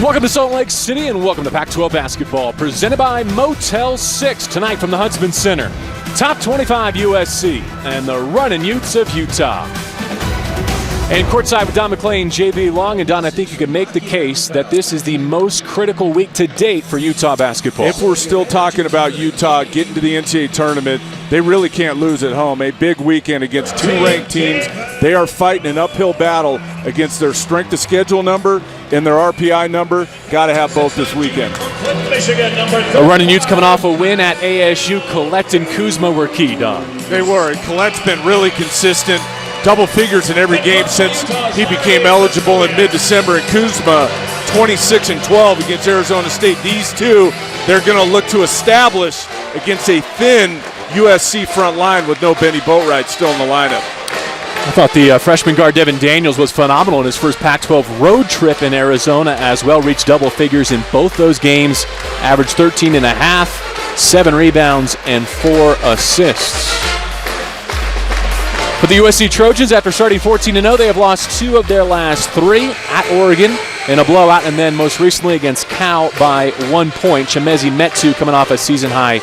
Welcome to Salt Lake City and welcome to Pac-12 basketball, presented by Motel 6 tonight from the Huntsman Center. Top 25 USC and the Runnin' Utes of Utah. And courtside with Don McClain, JB Long. And Don, I think you can make the case that this is the most critical week to date for Utah basketball. If we're still talking about Utah getting to the NCAA tournament, they really can't lose at home. A big weekend against two ranked teams. They are fighting an uphill battle against their strength of schedule number and their RPI number. Got to have both this weekend. The Runnin' Utes coming off a win at ASU. Collette and Kuzma were key, Don. They were. And Colette's been really consistent. Double figures in every game since he became eligible in mid-December. And Kuzma, 26-12 against Arizona State. These two, they're going to look to establish against a thin USC front line with no Benny Boatwright still in the lineup. I thought the freshman guard Devin Daniels was phenomenal in his first Pac-12 road trip in Arizona as well. Reached double figures in both those games. Averaged 13.5, 7 rebounds, and 4 assists. For the USC Trojans, after starting 14-0, they have lost 2 of their last 3 at Oregon in a blowout, and then most recently against Cal by 1 point. Chimezie Metu coming off a season-high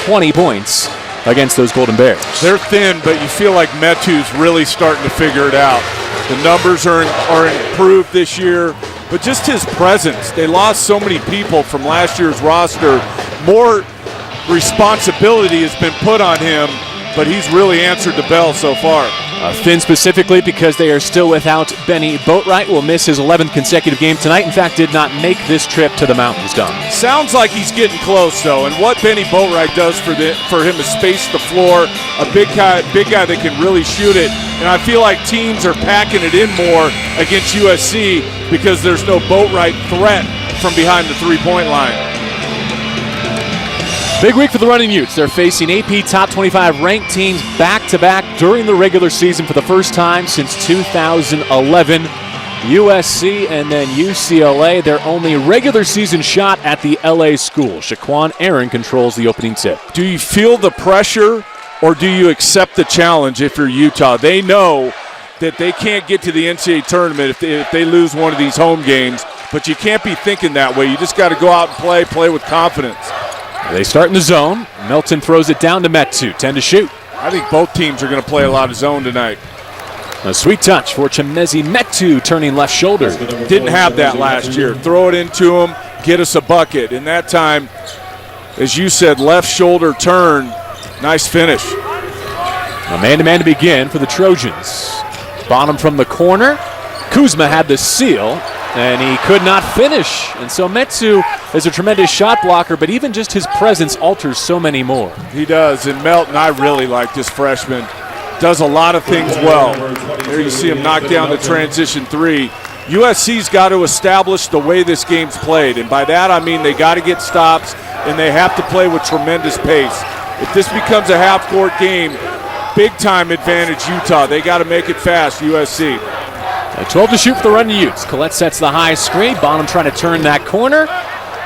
20 points against those Golden Bears. They're thin, but you feel like Metu's really starting to figure it out. The numbers are improved this year, but just his presence. They lost so many people from last year's roster. More responsibility has been put on him, but he's really answered the bell so far. Thin specifically because they are still without Benny Boatwright. Will miss his 11th consecutive game tonight. In fact, did not make this trip to the mountains, Don. Sounds like he's getting close, though. And what Benny Boatwright does for him is space the floor. A big guy that can really shoot it. And I feel like teams are packing it in more against USC because there's no Boatwright threat from behind the three-point line. Big week for the Runnin' Utes. They're facing AP top 25 ranked teams back-to-back during the regular season for the first time since 2011. USC and then UCLA, their only regular season shot at the LA school. Shaquan Aaron controls the opening tip. Do you feel the pressure or do you accept the challenge if you're Utah? They know that they can't get to the NCAA tournament if they lose one of these home games, but you can't be thinking that way. You just got to go out and play with confidence. They start in the zone. Melton throws it down to Metu. 10 to shoot. I think both teams are going to play a lot of zone tonight. A sweet touch for Chimezie Metu, turning left shoulder. Didn't have that last year. Throw it into him, get us a bucket. And that time, as you said, left shoulder turn. Nice finish. A man-to-man to begin for the Trojans. Bottom from the corner. Kuzma had the seal, and he could not finish. And so Metu is a tremendous shot blocker, but even just his presence alters so many more. He does, and Melton, I really like this freshman. Does a lot of things well. There you see him knock down the transition 3. USC's got to establish the way this game's played, and by that I mean they got to get stops, and they have to play with tremendous pace. If this becomes a half-court game, big-time advantage Utah. They got to make it fast, USC. 12 to shoot for the Runnin' Utes. Collette sets the high screen. Bonham trying to turn that corner.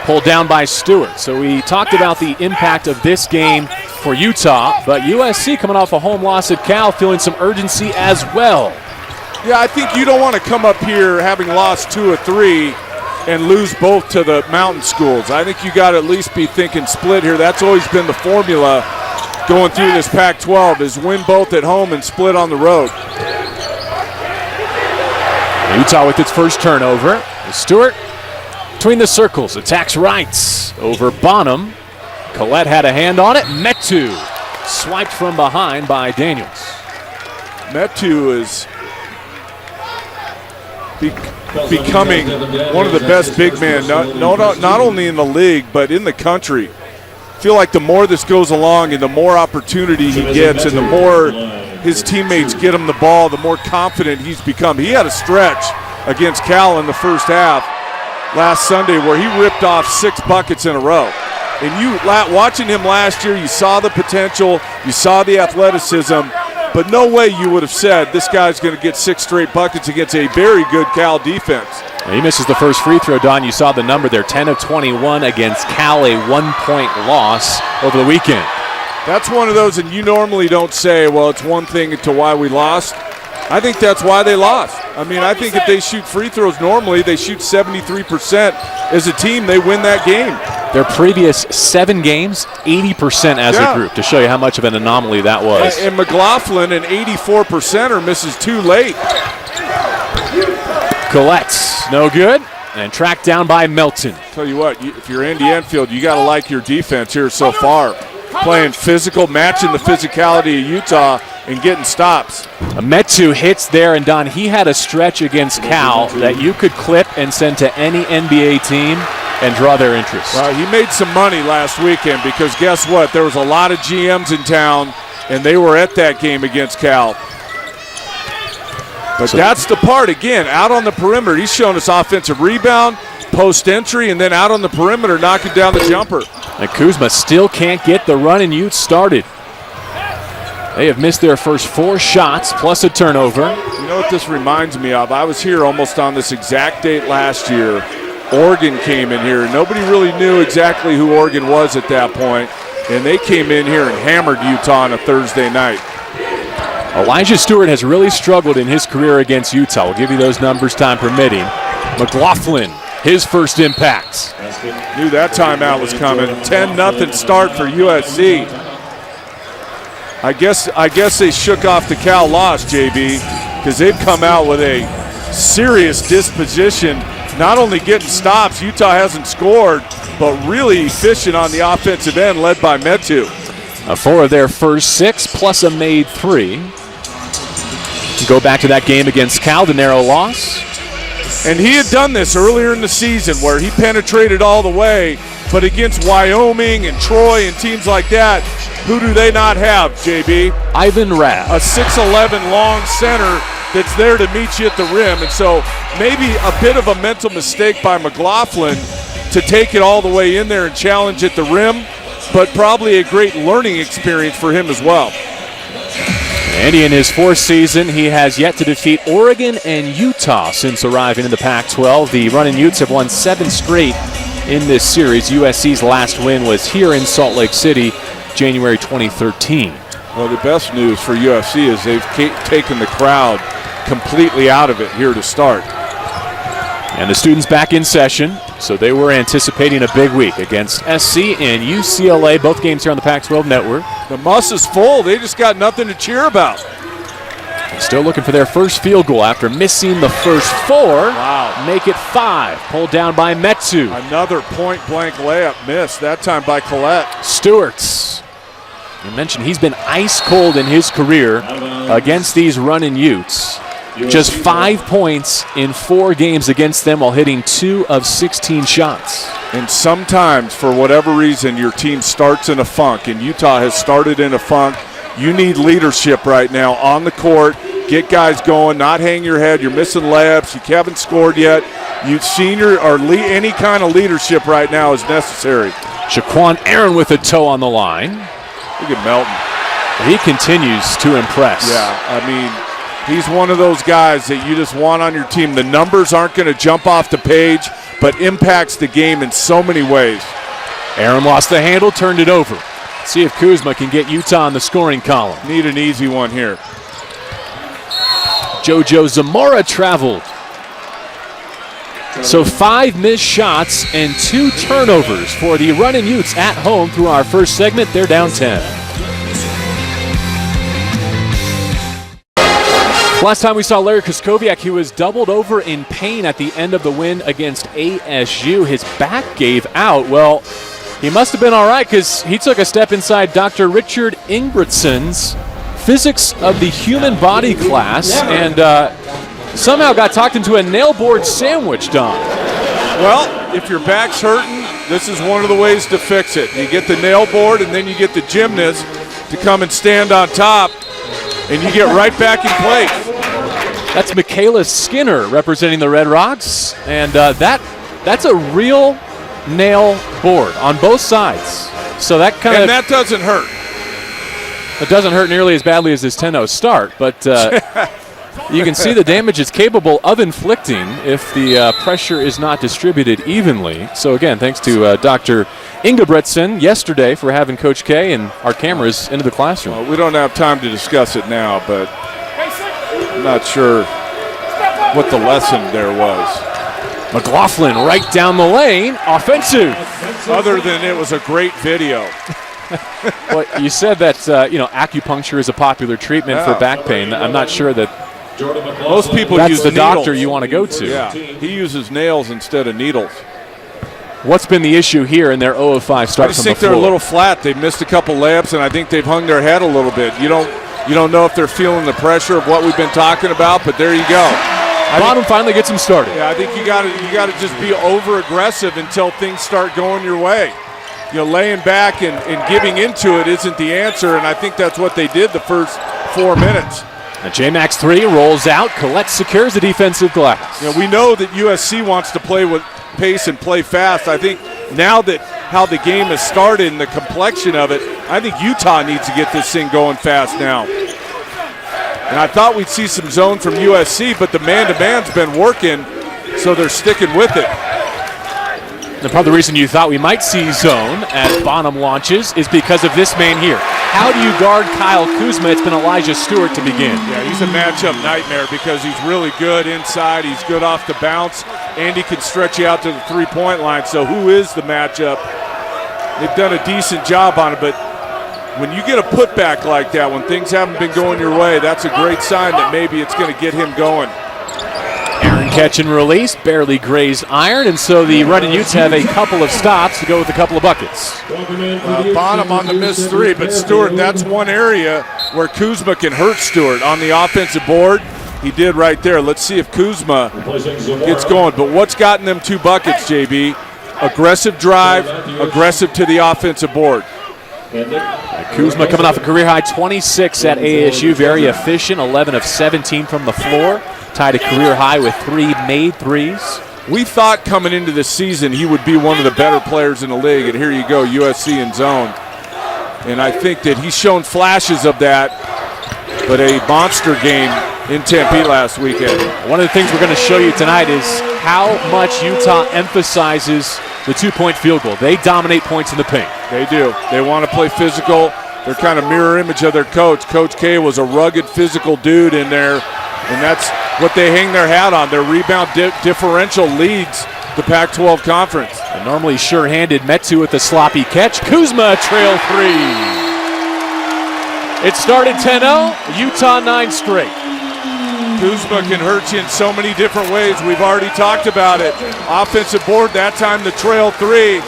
Pulled down by Stewart. So we talked about the impact of this game for Utah, but USC coming off a home loss at Cal, feeling some urgency as well. Yeah, I think you don't want to come up here having lost 2 or 3 and lose both to the mountain schools. I think you got to at least be thinking split here. That's always been the formula going through this Pac-12 is win both at home and split on the road. Utah with its first turnover. Stewart between the circles, attacks right over Bonham. Collette had a hand on it. Metu swiped from behind by Daniels. Metu is becoming one of the best big men, not only in the league, but in the country. I feel like the more this goes along and the more opportunity he gets and the more his teammates get him the ball, the more confident he's become. He had a stretch against Cal in the first half last Sunday where he ripped off 6 buckets in a row. And watching him last year, you saw the potential, you saw the athleticism, but no way you would have said this guy's going to get 6 straight buckets against a very good Cal defense. He misses the first free throw, Don. You saw the number there, 10 of 21 against Cal, a 1-point loss over the weekend. That's one of those, and you normally don't say, well, it's one thing to why we lost. I think that's why they lost. I mean, I think if they shoot free throws normally, they shoot 73% as a team, they win that game. Their previous 7 games, 80% as a group, to show you how much of an anomaly that was. And McLaughlin, an 84%er, misses 2 late. Collects, no good, and tracked down by Melton. Tell you what, if you're Andy Enfield, you got to like your defense here so far. Playing physical, matching the physicality of Utah, and getting stops. Metu hits there, and Don, he had a stretch against Cal that you could clip and send to any NBA team and draw their interest. Well, he made some money last weekend because guess what? There was a lot of GMs in town, and they were at that game against Cal. But that's the part, again, out on the perimeter. He's showing us offensive rebound, post entry, and then out on the perimeter knocking down the jumper. And Kuzma still can't get the Runnin' Utes started. They have missed their first 4 shots plus a turnover. You know what this reminds me of? I was here almost on this exact date last year. Oregon came in here. Nobody really knew exactly who Oregon was at that point, and they came in here and hammered Utah on a Thursday night. Elijah Stewart has really struggled in his career against Utah. We'll give you those numbers time permitting. McLaughlin, his first impact. Knew that timeout was coming. 10-0 start for USC. I guess they shook off the Cal loss, JB, because they've come out with a serious disposition, not only getting stops, Utah hasn't scored, but really efficient on the offensive end, led by Metu. 4 of their first 6, plus a made 3. Go back to that game against Cal, the narrow loss. And he had done this earlier in the season where he penetrated all the way, but against Wyoming and Troy and teams like that, who do they not have, JB? Ivan Rabb. A 6'11" long center that's there to meet you at the rim. And so maybe a bit of a mental mistake by McLaughlin to take it all the way in there and challenge at the rim, but probably a great learning experience for him as well. And in his 4th season, he has yet to defeat Oregon and Utah since arriving in the Pac-12. The Runnin' Utes have won 7 straight in this series. USC's last win was here in Salt Lake City, January 2013. Well, the best news for USC is they've taken the crowd completely out of it here to start. And the students back in session, so they were anticipating a big week against SC and UCLA, both games here on the Pac-12 Network. The muss is full. They just got nothing to cheer about. Still looking for their first field goal after missing the first 4. Wow. Make it 5. Pulled down by Metu. Another point-blank layup missed, that time by Collette. Stewart's. You mentioned he's been ice cold in his career against these Runnin' Utes. Just 5 points in 4 games against them while hitting 2 of 16 shots. And sometimes, for whatever reason, your team starts in a funk, and Utah has started in a funk. You need leadership right now on the court. Get guys going, not hang your head. You're missing layups. You haven't scored yet. Any kind of leadership right now is necessary. Shaquan Aaron with a toe on the line. Look at Melton. He continues to impress. Yeah, I mean, he's one of those guys that you just want on your team. The numbers aren't going to jump off the page, but impacts the game in so many ways. Aaron lost the handle, turned it over. See if Kuzma can get Utah on the scoring column. Need an easy one here. JoJo Zamora traveled. So 5 missed shots and 2 turnovers for the Runnin' Utes at home through our first segment. They're down 10. Last time we saw Larry Kraskowiak, he was doubled over in pain at the end of the win against ASU. His back gave out. Well, he must have been all right because he took a step inside Dr. Richard Ingebrigtsen's Physics of the Human Body class and somehow got talked into a nail board sandwich, Don. Well, if your back's hurting, this is one of the ways to fix it. You get the nail board and then you get the gymnast to come and stand on top and you get right back in place. That's Michaela Skinner representing the Red Rocks, and that's a real nail board on both sides. So that kind of that doesn't hurt. It doesn't hurt nearly as badly as this 10-0 start, but you can see the damage it's capable of inflicting if the pressure is not distributed evenly. So again, thanks to Dr. Ingebrigtsen yesterday for having Coach K and our cameras into the classroom. Well, we don't have time to discuss it now, but I'm not sure what the lesson there was. McLaughlin right down the lane, offensive. Other than it was a great video. Well, you said that acupuncture is a popular treatment for back pain. I'm not sure that most people that's use the needles. doctor you want to go to. Yeah, he uses nails instead of needles. What's been the issue here in their 0 of 5 start? I just think they're a little flat. They've missed a couple layups, and I think they've hung their head a little bit. You don't know if they're feeling the pressure of what we've been talking about, but there you go. Bottom finally gets them started. Yeah, I think you got to just be over aggressive until things start going your way. Laying back and giving into it isn't the answer, and I think that's what they did the first 4 minutes. The J-Max 3 rolls out. Collette secures the defensive glass. We know that USC wants to play with pace and play fast. I think now that how the game has started and the complexion of it, I think Utah needs to get this thing going fast now. And I thought we'd see some zone from USC, but the man-to-man's been working, so they're sticking with it. And part of the reason you thought we might see zone as Bonham launches is because of this man here. How do you guard Kyle Kuzma? It's been Elijah Stewart to begin. Yeah, he's a matchup nightmare because he's really good inside. He's good off the bounce, and he can stretch you out to the three-point line. So who is the matchup? They've done a decent job on it, but when you get a putback like that, when things haven't been going your way, that's a great sign that maybe it's going to get him going. Aaron catch and release, barely grazed iron, and so the running Utes have a couple of stops to go with a couple of buckets. Bonham on the missed three, but Stewart, that's one area where Kuzma can hurt Stewart on the offensive board. He did right there. Let's see if Kuzma gets going. But what's gotten them 2 buckets, JB? Aggressive drive, aggressive to the offensive board. Kuzma coming off a career-high 26 at ASU, very efficient, 11 of 17 from the floor. Tied a career high with 3 made threes. We thought coming into the season he would be one of the better players in the league, and here you go, USC in zone. And I think that he's shown flashes of that, but a monster game in Tempe last weekend. One of the things we're going to show you tonight is how much Utah emphasizes the 2-point field goal. They dominate points in the paint. They do. They want to play physical. They're kind of mirror image of their coach. Coach K was a rugged, physical dude in there, and that's what they hang their hat on. Their rebound differential leads the Pac-12 conference. A normally sure-handed Metu with a sloppy catch. Kuzma trail 3. It started 10-0, Utah 9 straight. Kuzma can hurt you in so many different ways. We've already talked about it. Offensive board, that time the trail 3.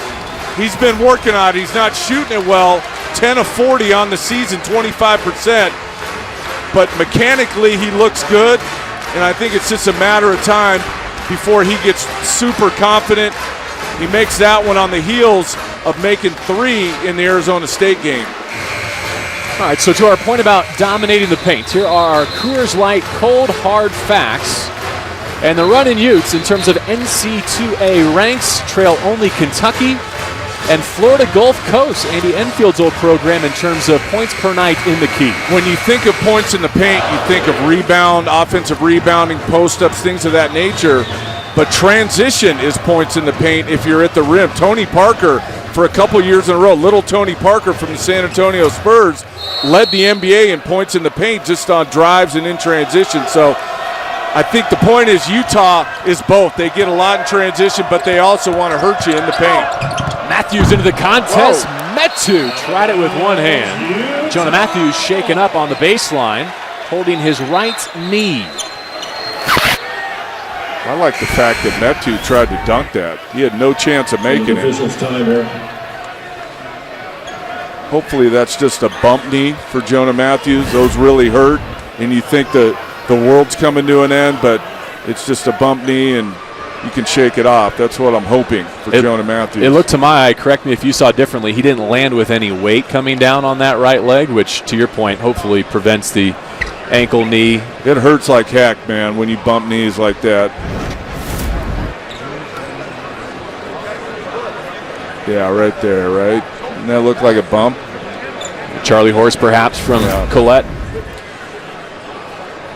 He's been working on it. He's not shooting it well. 10 of 40 on the season, 25%. But mechanically, he looks good. And I think it's just a matter of time before he gets super confident. He makes that one on the heels of making 3 in the Arizona State game. All right, so to our point about dominating the paint, here are our Coors Light cold, hard facts. And the Runnin' Utes, in terms of NC2A ranks, trail only Kentucky and Florida Gulf Coast, Andy Enfield's old program, in terms of points per night in the key. When you think of points in the paint, you think of rebound, offensive rebounding, post-ups, things of that nature. But transition is points in the paint if you're at the rim. Tony Parker, for a couple years in a row, little Tony Parker from the San Antonio Spurs, led the NBA in points in the paint just on drives and in transition. So I think the point is Utah is both. They get a lot in transition, but they also want to hurt you in the paint. Matthews into the contest. Metu tried it with one hand. Jonah Matthews shaken up on the baseline, holding his right knee. I like the fact that Metu tried to dunk that. He had no chance of making it. Hopefully that's just a bump knee for Jonah Matthews. Those really hurt, and you think the world's coming to an end, but it's just a bump knee and you can shake it off. That's what I'm hoping for Jonah Matthews. It looked to my eye, correct me if you saw differently, he didn't land with any weight coming down on that right leg, which, to your point, hopefully prevents the ankle, knee. It hurts like heck, man, when you bump knees like that. Yeah, right there, right? Doesn't that look like a bump? Charlie Horse, perhaps, from Collette.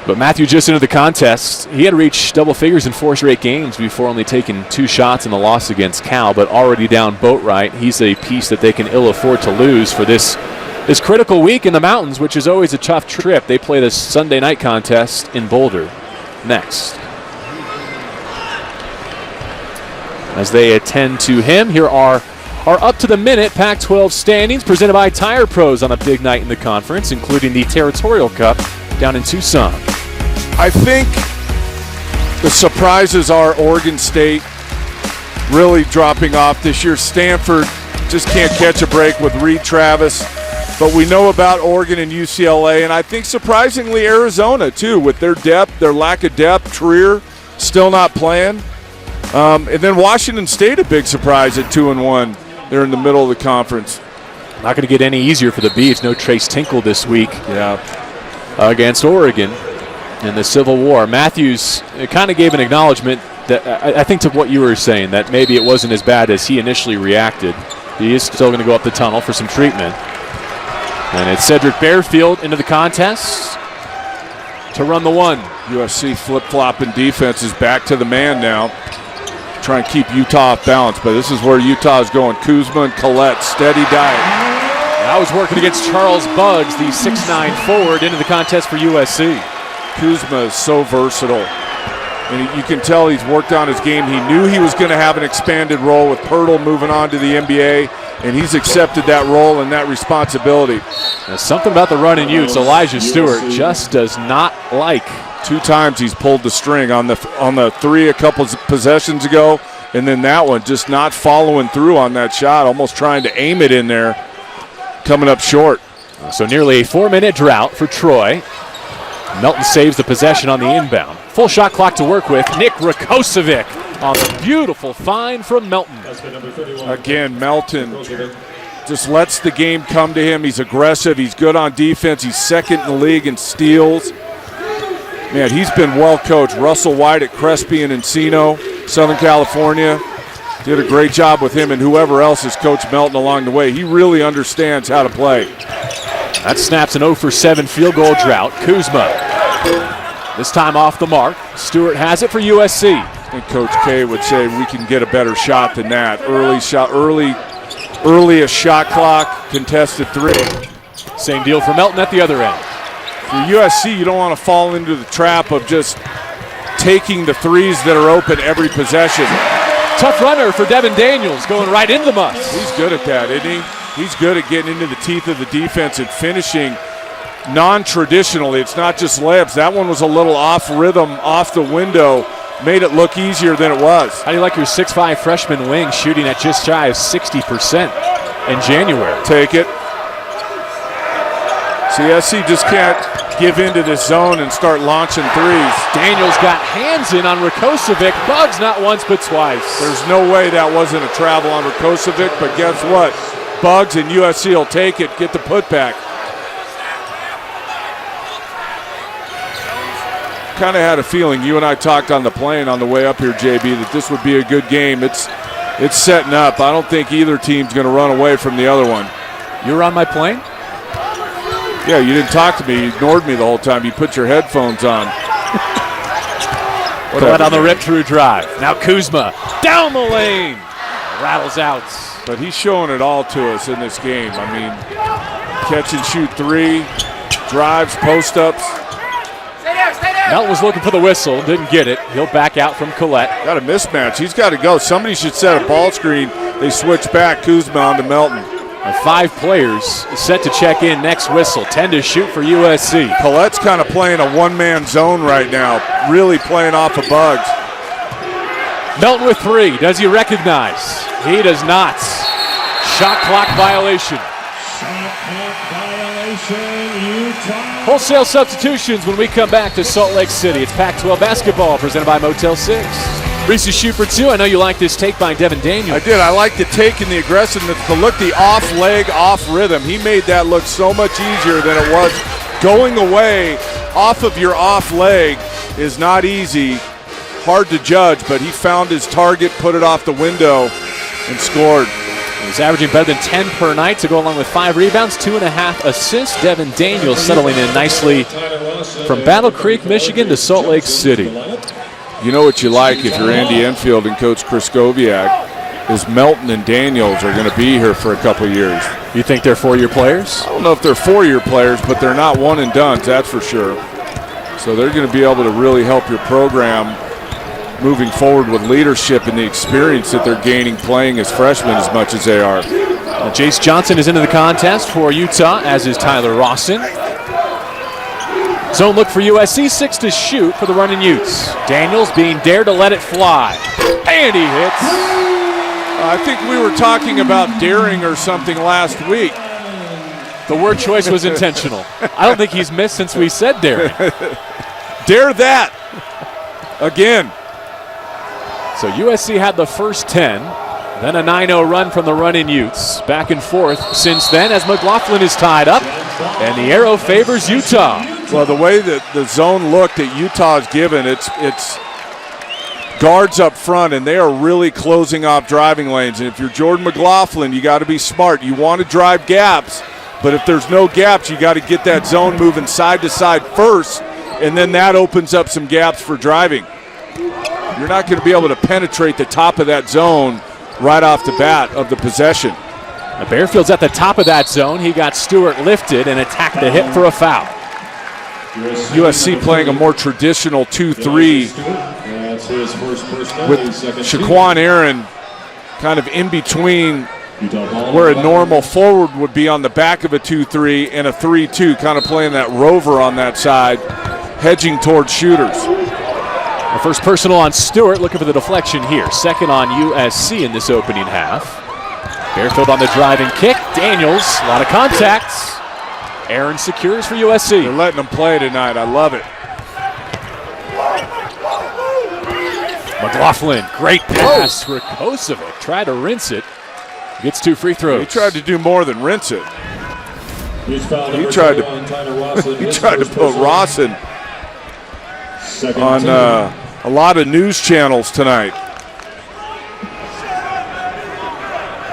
But Matthew just into the contest. He had reached double figures in 4 straight games before only taking 2 shots in the loss against Cal, but already down Boatwright. He's a piece that they can ill afford to lose for this This critical week in the mountains, which is always a tough trip. They play this Sunday night contest in Boulder next. As they attend to him, here are our up-to-the-minute Pac-12 standings presented by Tire Pros on a big night in the conference, including the Territorial Cup down in Tucson. I think the surprises are Oregon State really dropping off this year. Stanford just can't catch a break with Reed Travis. But we know about Oregon and UCLA, and I think surprisingly Arizona too, with their depth, their lack of depth. Trier still not playing. And then Washington State, a big surprise at 2-1. They're in the middle of the conference. Not going to get any easier for the Beavs. No Trace Tinkle this week against Oregon in the Civil War. Matthews kind of gave an acknowledgement that I think to what you were saying, that maybe it wasn't as bad as he initially reacted. He is still going to go up the tunnel for some treatment. And it's Cedric Bearfield into the contest to run the one. USC flip-flopping defense is back to the man now. Trying to keep Utah off balance, but this is where Utah is going. Kuzma and Collette, steady diet. And I was working against Charles Buggs, the 6'9" forward, into the contest for USC. Kuzma is so versatile. And you can tell he's worked on his game. He knew he was going to have an expanded role with Pirtle moving on to the NBA, and he's accepted that role and that responsibility. There's something about the run in Utes Elijah Stewart just does not like. 2 times he's pulled the string on the 3 a couple possessions ago, and then that one just not following through on that shot, almost trying to aim it in there, coming up short. So nearly a 4-minute drought for Troy. Melton saves the possession on the inbound. Full shot clock to work with. Nick Rakocevic on the beautiful find from Melton. Again, Melton just lets the game come to him. He's aggressive. He's good on defense. He's second in the league in steals. Man, he's been well coached. Russell White at Crespi and Encino, Southern California, did a great job with him, and whoever else has coached Melton along the way. He really understands how to play. That snaps an 0 for 7 field goal drought. Kuzma, this time off the mark. Stewart has it for USC. And Coach K would say we can get a better shot than that. Earliest shot clock, contested 3. Same deal for Melton at the other end. For USC, you don't want to fall into the trap of just taking the threes that are open every possession. Tough runner for Devin Daniels, going right into the muss. He's good at that, isn't he? He's good at getting into the teeth of the defense and finishing non-traditionally. It's not just layups. That one was a little off rhythm, off the window, made it look easier than it was. How do you like your 6'5" freshman wing shooting at just shy of 60% in January? Take it. CSC just can't give into this zone and start launching threes. Daniels got hands in on Rakocevic. Buggs not once but twice. There's no way that wasn't a travel on Rakocevic, but guess what? Buggs and USC will take it, get the putback. Kind of had a feeling, you and I talked on the plane on the way up here, JB, that this would be a good game. It's setting up. I don't think either team's going to run away from the other one. You were on my plane? Yeah, you didn't talk to me. You ignored me the whole time. You put your headphones on. Collette on the rip-through drive. Now Kuzma down the lane. Rattles out. But he's showing it all to us in this game. I mean, catch and shoot 3, drives, post-ups. Melton was looking for the whistle, didn't get it. He'll back out from Collette. Got a mismatch. He's got to go. Somebody should set a ball screen. They switch back. Kuzma on to Melton. 5 players set to check in next whistle. 10 to shoot for USC. Collette's kind of playing a one-man zone right now, really playing off of Buggs. Melton with 3. Does he recognize? He does not. Shot clock violation. Wholesale substitutions when we come back to Salt Lake City. It's Pac-12 basketball presented by Motel 6. Reese's shoot for 2. I know you like this take by Devin Daniels. I did. I like the take and the aggressiveness, the look, the off leg, off rhythm. He made that look so much easier than it was. Going away off of your off leg is not easy. Hard to judge, but he found his target, put it off the window, and scored. He's averaging better than 10 per night to go along with 5 rebounds, 2.5 assists. Devin Daniels settling in nicely from Battle Creek, Michigan to Salt Lake City. You know what you like if you're Andy Enfield and Coach Kraskowiak. is Melton and Daniels are going to be here for a couple years. You think they're four-year players? I don't know if they're four-year players, but they're not one and done, that's for sure. So they're going to be able to really help your program moving forward with leadership and the experience that they're gaining playing as freshmen as much as they are. Jace Johnson is into the contest for Utah, as is Tyler Rawson. Zone look for USC, 6 to shoot for the running Utes. Daniels being dared to let it fly. And he hits. I think we were talking about daring or something last week. The word choice was intentional. I don't think he's missed since we said daring. Dare that again. So USC had the first 10, then a 9-0 run from the running Utes. Back and forth since then as McLaughlin is tied up, and the arrow favors Utah. Well, the way that the zone look that Utah's given, it's guards up front, and they are really closing off driving lanes. And if you're Jordan McLaughlin, you got to be smart. You want to drive gaps, but if there's no gaps, you got to get that zone moving side to side first, and then that opens up some gaps for driving. You're not going to be able to penetrate the top of that zone right off the bat of the possession. Now Bearfield's at the top of that zone. He got Stewart lifted and attacked the hip for a foul. USC playing a more traditional 2-3 with Shaquan Aaron kind of in between where a normal forward would be on the back of a 2-3 and a 3-2, kind of playing that rover on that side, hedging towards shooters. The first personal on Stewart, looking for the deflection here. Second on USC in this opening half. Bearfield on the driving kick. Daniels, a lot of contacts. Aaron secures for USC. They're letting them play tonight. I love it. McLaughlin, great pass. Rakocevic tried to rinse it. Gets 2 free throws. He tried to do more than rinse it. He tried to put Rawson on a lot of news channels tonight.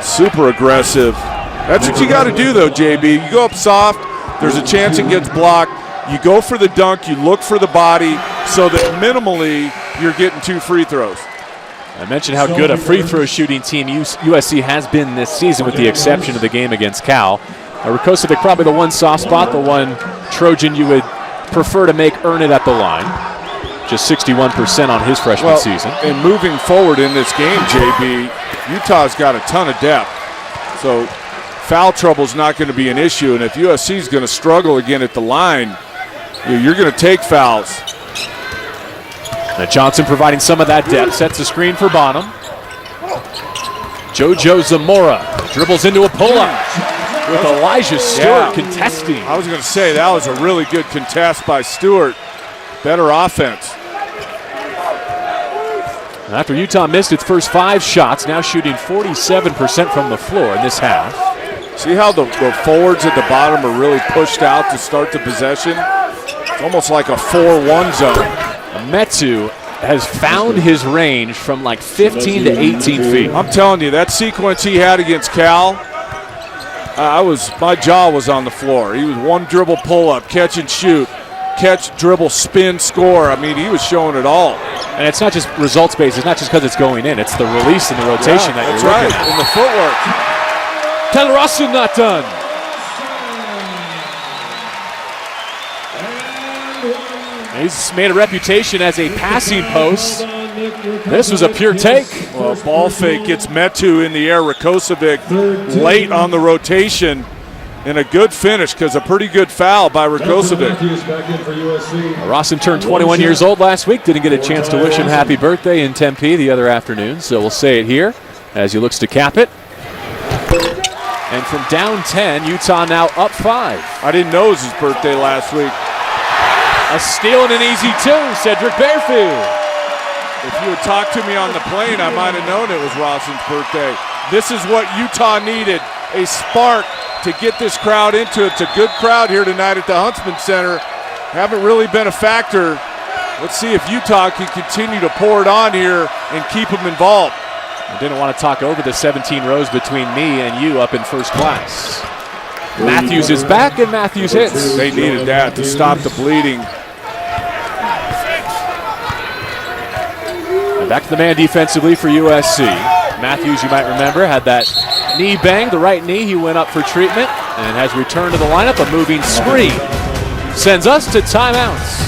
Super aggressive. That's what you got to do, though, JB. You go up soft, there's a chance it gets blocked. You go for the dunk, you look for the body, so that minimally you're getting 2 free throws. I mentioned how good a free throw shooting team USC has been this season, with the exception of the game against Cal. Rakocevic probably the one soft spot, the one Trojan you would prefer to make earn it at the line. Just 61% on his freshman season. And moving forward in this game, JB, Utah's got a ton of depth. So foul trouble's not going to be an issue. And if USC is going to struggle again at the line, you're going to take fouls. Now Johnson providing some of that depth. Sets a screen for Bonham. JoJo Zamora dribbles into a pull-up with Elijah Stewart contesting. I was going to say that was a really good contest by Stewart. Better offense. After Utah missed its first 5 shots, now shooting 47% from the floor in this half. See how the forwards at the bottom are really pushed out to start the possession? It's almost like a 4-1 zone. Metu has found his range from like 15 to 18 feet. I'm telling you, that sequence he had against Cal, my jaw was on the floor. He was one dribble pull-up, catch and shoot. Catch, dribble, spin, score. I mean, he was showing it all. And it's not just results-based. It's not just because it's going in. It's the release and the rotation that you're looking at. And the footwork. Tyler Rawson not done. He's made a reputation as a passing post. This was a pure take. Well, ball fake gets Metu in the air. Rakocevic late on the rotation. And a good finish, because a pretty good foul by Rakocevic. Rawson turned 21 years old last week. Didn't get a chance to wish him happy birthday in Tempe the other afternoon, so we'll say it here as he looks to cap it. And from down 10, Utah now up 5. I didn't know it was his birthday last week. A steal and an easy 2, Cedric Bearfield. If you had talked to me on the plane, I might have known it was Rawson's birthday. This is what Utah needed, a spark to get this crowd into it. It's a good crowd here tonight at the Huntsman Center. Haven't really been a factor. Let's see if Utah can continue to pour it on here and keep them involved. I didn't want to talk over the 17 rows between me and you up in first class. Matthews is back, and Matthews hits. They needed that to stop the bleeding. And back to the man defensively for USC. Matthews, you might remember, had that knee bang, the right knee. He went up for treatment and has returned to the lineup. A moving screen sends us to timeouts.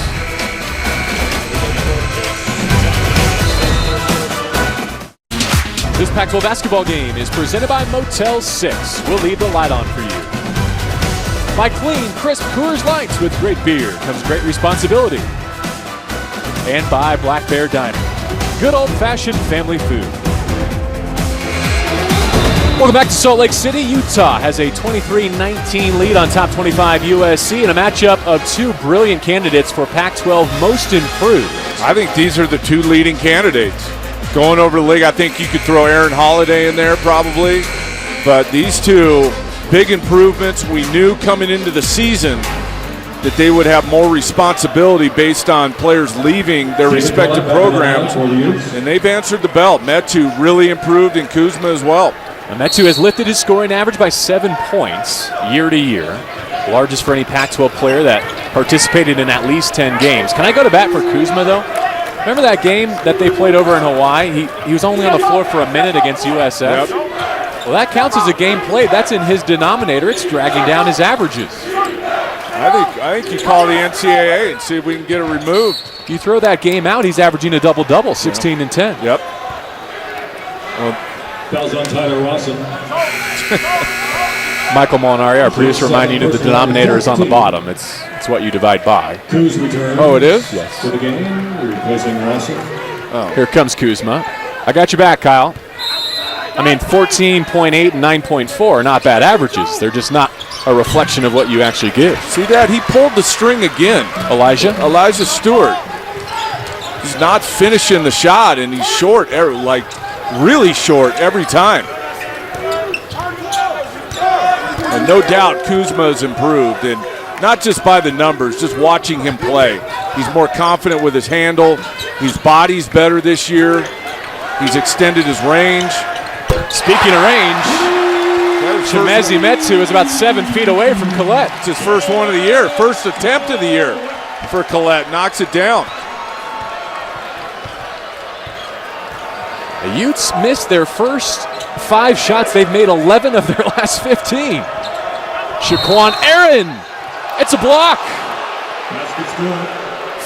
This Pac-12 basketball game is presented by Motel 6. We'll leave the light on for you. By clean, crisp Coors Lights with great beer comes great responsibility. And by Black Bear Diner. Good old-fashioned family food. Welcome back to Salt Lake City. Utah has a 23-19 lead on top 25 USC in a matchup of two brilliant candidates for Pac-12 most improved. I think these are the two leading candidates. Going over the league, I think you could throw Aaron Holiday in there probably. But these two, big improvements. We knew coming into the season that they would have more responsibility based on players leaving their respective programs, and they've answered the bell. Metu really improved, and Kuzma as well. Metu has lifted his scoring average by 7 points year to year, largest for any Pac-12 player that participated in at least 10 games. Can I go to bat for Kuzma, though? Remember that game that they played over in Hawaii? He was only on the floor for a minute against USF. Yep. Well, that counts as a game played. That's in his denominator. It's dragging down his averages. I think you call the NCAA and see if we can get it removed. If you throw that game out, he's averaging a double-double, 16 and 10. Yep. Fouls on Tyler Watson. Michael Molinari, our producer, reminding you that the denominator is on the bottom. It's what you divide by. Kuz returns. Oh, it is? Yes. To the game, replacing Watson. Oh. Here comes Kuzma. I got your back, Kyle. I mean, 14.8 and 9.4 are not bad averages. They're just not a reflection of what you actually give. See that? He pulled the string again. Elijah Stewart. He's not finishing the shot, and he's short, like really short every time. And no doubt Kuzma's improved, and not just by the numbers, just watching him play. He's more confident with his handle. His body's better this year. He's extended his range. Speaking of range, Chimezie Metu is about 7 feet away from Collette. It's his first one of the year, first attempt of the year for Collette. Knocks it down. The Utes missed their first 5 shots. They've made 11 of their last 15. Shaquan Aaron. It's a block.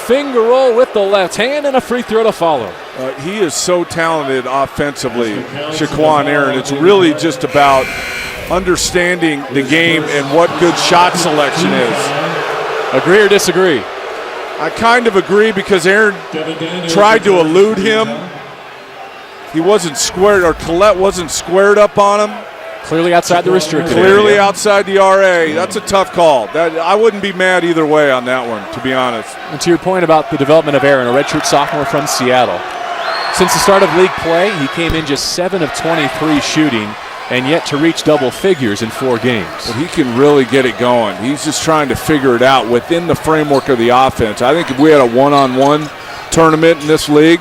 Finger roll with the left hand and a free throw to follow. He is so talented offensively, Shaquan Aaron. It's really just about understanding the game and what good shot selection is. Agree or disagree? I kind of agree because Aaron tried to elude him. He wasn't squared, or Collette wasn't squared up on him. Clearly outside the restricted Clearly area. Outside the RA. That's a tough call. I wouldn't be mad either way on that one, to be honest. And to your point about the development of Aaron, a redshirt sophomore from Seattle. Since the start of league play, he came in just 7 of 23 shooting, and yet to reach double figures in 4 games. But he can really get it going. He's just trying to figure it out within the framework of the offense. I think if we had a one-on-one tournament in this league,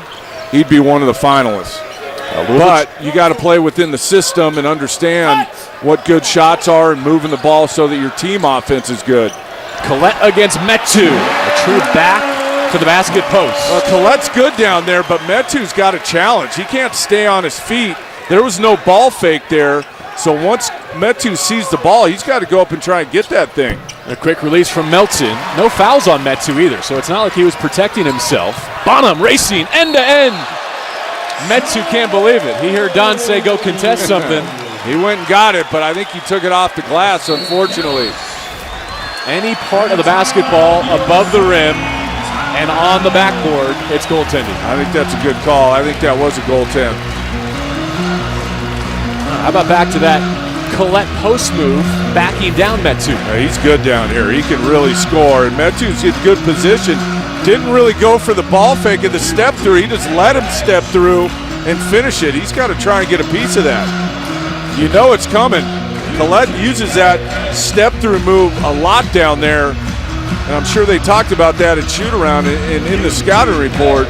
he'd be one of the finalists. But you got to play within the system and understand what good shots are and moving the ball so that your team offense is good. Collette against Metu. A true back to the basket post. Collette's good down there, but Metu's got a challenge. He can't stay on his feet. There was no ball fake there. So once Metu sees the ball, he's got to go up and try and get that thing. A quick release from Melton. No fouls on Metu either, so it's not like he was protecting himself. Bonham racing end to end. Metu can't believe it. He heard Don say go contest something. He went and got it, but I think he took it off the glass, unfortunately. Any part of the basketball above the rim and on the backboard, it's goaltending. I think that's a good call. I think that was a goaltend. How about back to that Collette post move, backing down Metu? He's good down here. He can really score, and Metu's in good position. Didn't really go for the ball fake and the step through. He just let him step through and finish it. He's got to try and get a piece of that. You know it's coming. Collette uses that step through move a lot down there, and I'm sure they talked about that at shoot around and in the scouting report.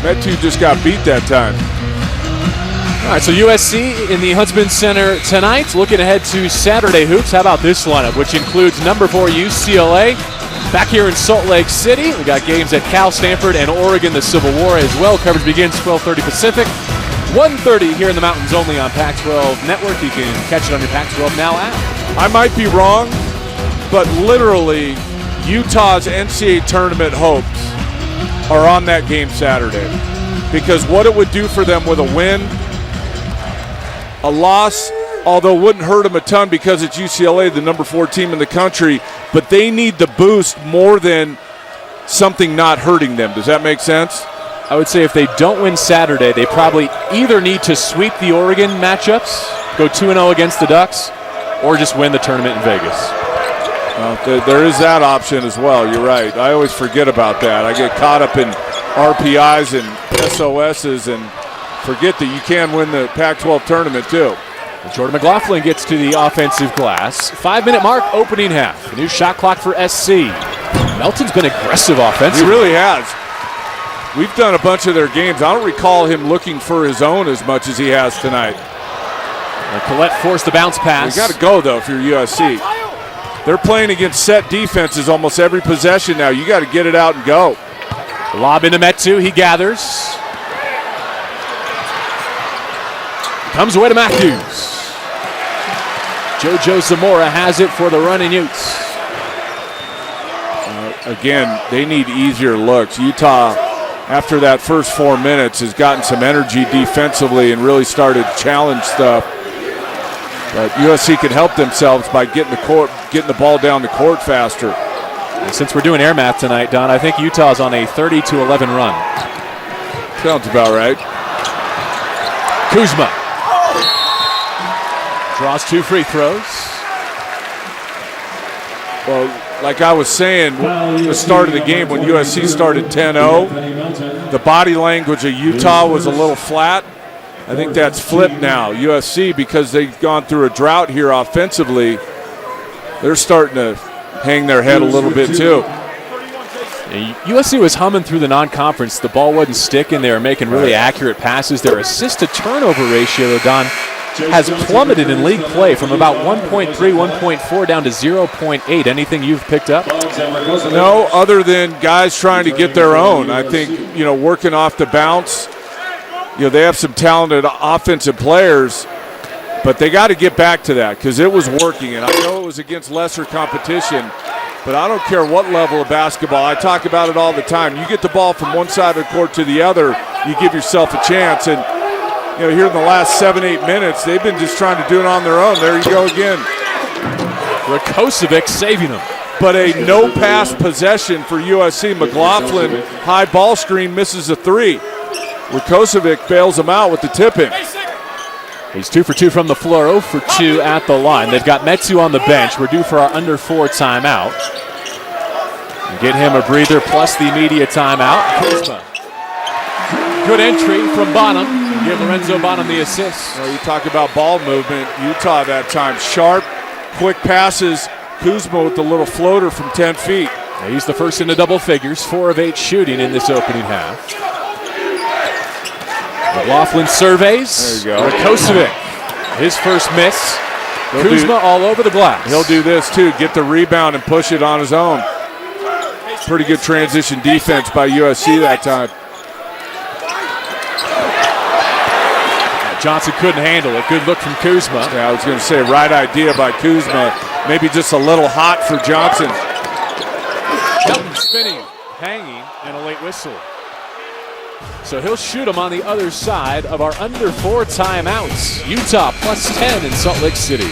Metu just got beat that time. All right, so USC in the Huntsman Center tonight. Looking ahead to Saturday hoops. How about this lineup, which includes number 4 UCLA. Back here in Salt Lake City, we got games at Cal, Stanford, and Oregon, the Civil War as well. Coverage begins 12:30 Pacific. 1:30 here in the mountains only on Pac-12 Network. You can catch it on your Pac-12 Now app. I might be wrong, but literally Utah's NCAA tournament hopes are on that game Saturday. Because what it would do for them with a win, a loss, although it wouldn't hurt them a ton because it's UCLA, the number 4 team in the country, but they need the boost more than something not hurting them. Does that make sense? I would say if they don't win Saturday, they probably either need to sweep the Oregon matchups, go 2-0 against the Ducks, or just win the tournament in Vegas. There is that option as well. You're right. I always forget about that. I get caught up in RPIs and SOSs and forget that you can win the Pac-12 tournament too. Jordan McLaughlin gets to the offensive glass. 5-minute mark, opening half. A new shot clock for SC. Melton's been aggressive offensively. He really has. We've done a bunch of their games. I don't recall him looking for his own as much as he has tonight. Collette forced the bounce pass. You got to go, though, if you're USC. They're playing against set defenses almost every possession now. You got to get it out and go. Lob into Metu. He gathers. Comes away to Matthews. JoJo Zamora has it for the running Utes. Again, they need easier looks. Utah, after that first 4 minutes, has gotten some energy defensively and really started to challenge stuff. But USC could help themselves by getting the ball down the court faster. And since we're doing air math tonight, Don, I think Utah's on a 30-11 run. Sounds about right. Kuzma draws 2 free throws. Well, like I was saying, the start of the game when USC started 10-0, the body language of Utah was a little flat. I think that's flipped now. USC, because they've gone through a drought here offensively, they're starting to hang their head a little bit too. USC was humming through the non-conference. The ball wasn't sticking. They were making really accurate passes. Their assist-to-turnover ratio, Don, has plummeted in league play from about 1.3, 1.4 down to 0.8. Anything you've picked up? No, other than guys trying to get their own. I think, working off the bounce, they have some talented offensive players, but they got to get back to that because it was working. And I know it was against lesser competition, but I don't care what level of basketball. I talk about it all the time. You get the ball from one side of the court to the other, you give yourself a chance. And here in the last 7-8 minutes, they've been just trying to do it on their own. There you go again. Rakocevic saving them. But a no-pass possession for USC. McLaughlin, high ball screen, misses a 3. Rakocevic bails him out with the tip-in. He's 2 for 2 from the floor, 0 for 2 at the line. They've got Metu on the bench. We're due for our under 4 timeout. Get him a breather plus the immediate timeout. Kuzma. Good entry from Bonham. Give Lorenzo Bonham the assist. You talk about ball movement. Utah that time. Sharp, quick passes. Kuzma with the little floater from 10 feet. He's the first into double figures, 4 of 8 shooting in this opening half. McLaughlin surveys. There you go. Rakocevic, his first miss. Kuzma all over the glass. He'll do this too, get the rebound and push it on his own. Pretty good transition defense by USC that time. Johnson couldn't handle it. Good look from Kuzma. Yeah, I was going to say, right idea by Kuzma. Maybe just a little hot for Johnson. Shelton spinning, hanging, and a late whistle. So he'll shoot him on the other side of our under 4 timeouts. Utah plus 10 in Salt Lake City.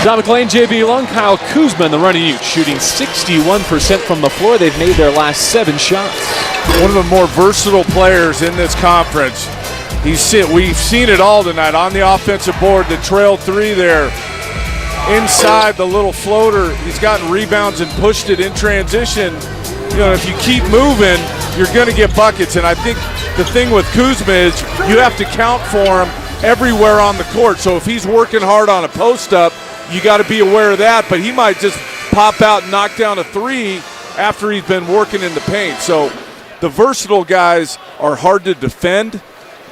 Don McClain, JB Long, Kyle Kuzma in the running Utes, shooting 61% from the floor. They've made their last 7 shots. One of the more versatile players in this conference. We've seen it all tonight on the offensive board. The trail 3 there. Inside the little floater. He's gotten rebounds and pushed it in transition. If you keep moving, you're going to get buckets. And I think the thing with Kuzma is you have to count for him everywhere on the court. So if he's working hard on a post-up, you got to be aware of that. But he might just pop out and knock down a 3 after he's been working in the paint. So the versatile guys are hard to defend.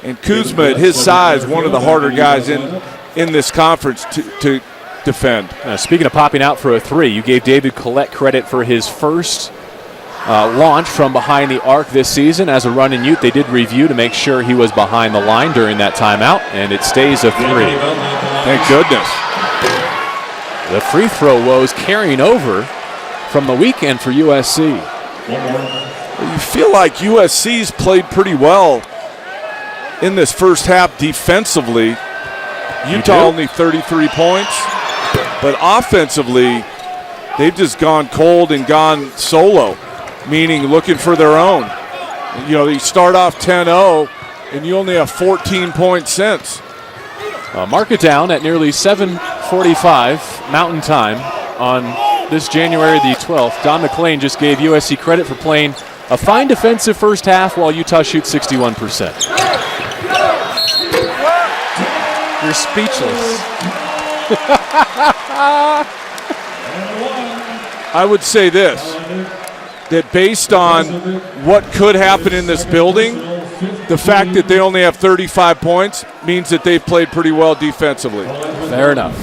And Kuzma, at his size, one of the harder guys in this conference to defend. Speaking of popping out for a 3, you gave David Collette credit for his first launch from behind the arc this season as a run-in Ute. They did review to make sure he was behind the line during that timeout, and it stays a 3. Thank goodness. The free throw woes carrying over from the weekend for USC. You feel like USC's played pretty well in this first half defensively. Utah only 33 points, but offensively, they've just gone cold and gone solo, meaning looking for their own. You know, you start off 10-0, and you only have 14 points since. Mark it down at nearly 7:45 Mountain Time on this January the 12th. Don McClain just gave USC credit for playing a fine defensive first half while Utah shoots 61%. You're speechless. I would say this, that based on what could happen in this building, the fact that they only have 35 points means that they've played pretty well defensively. Fair enough.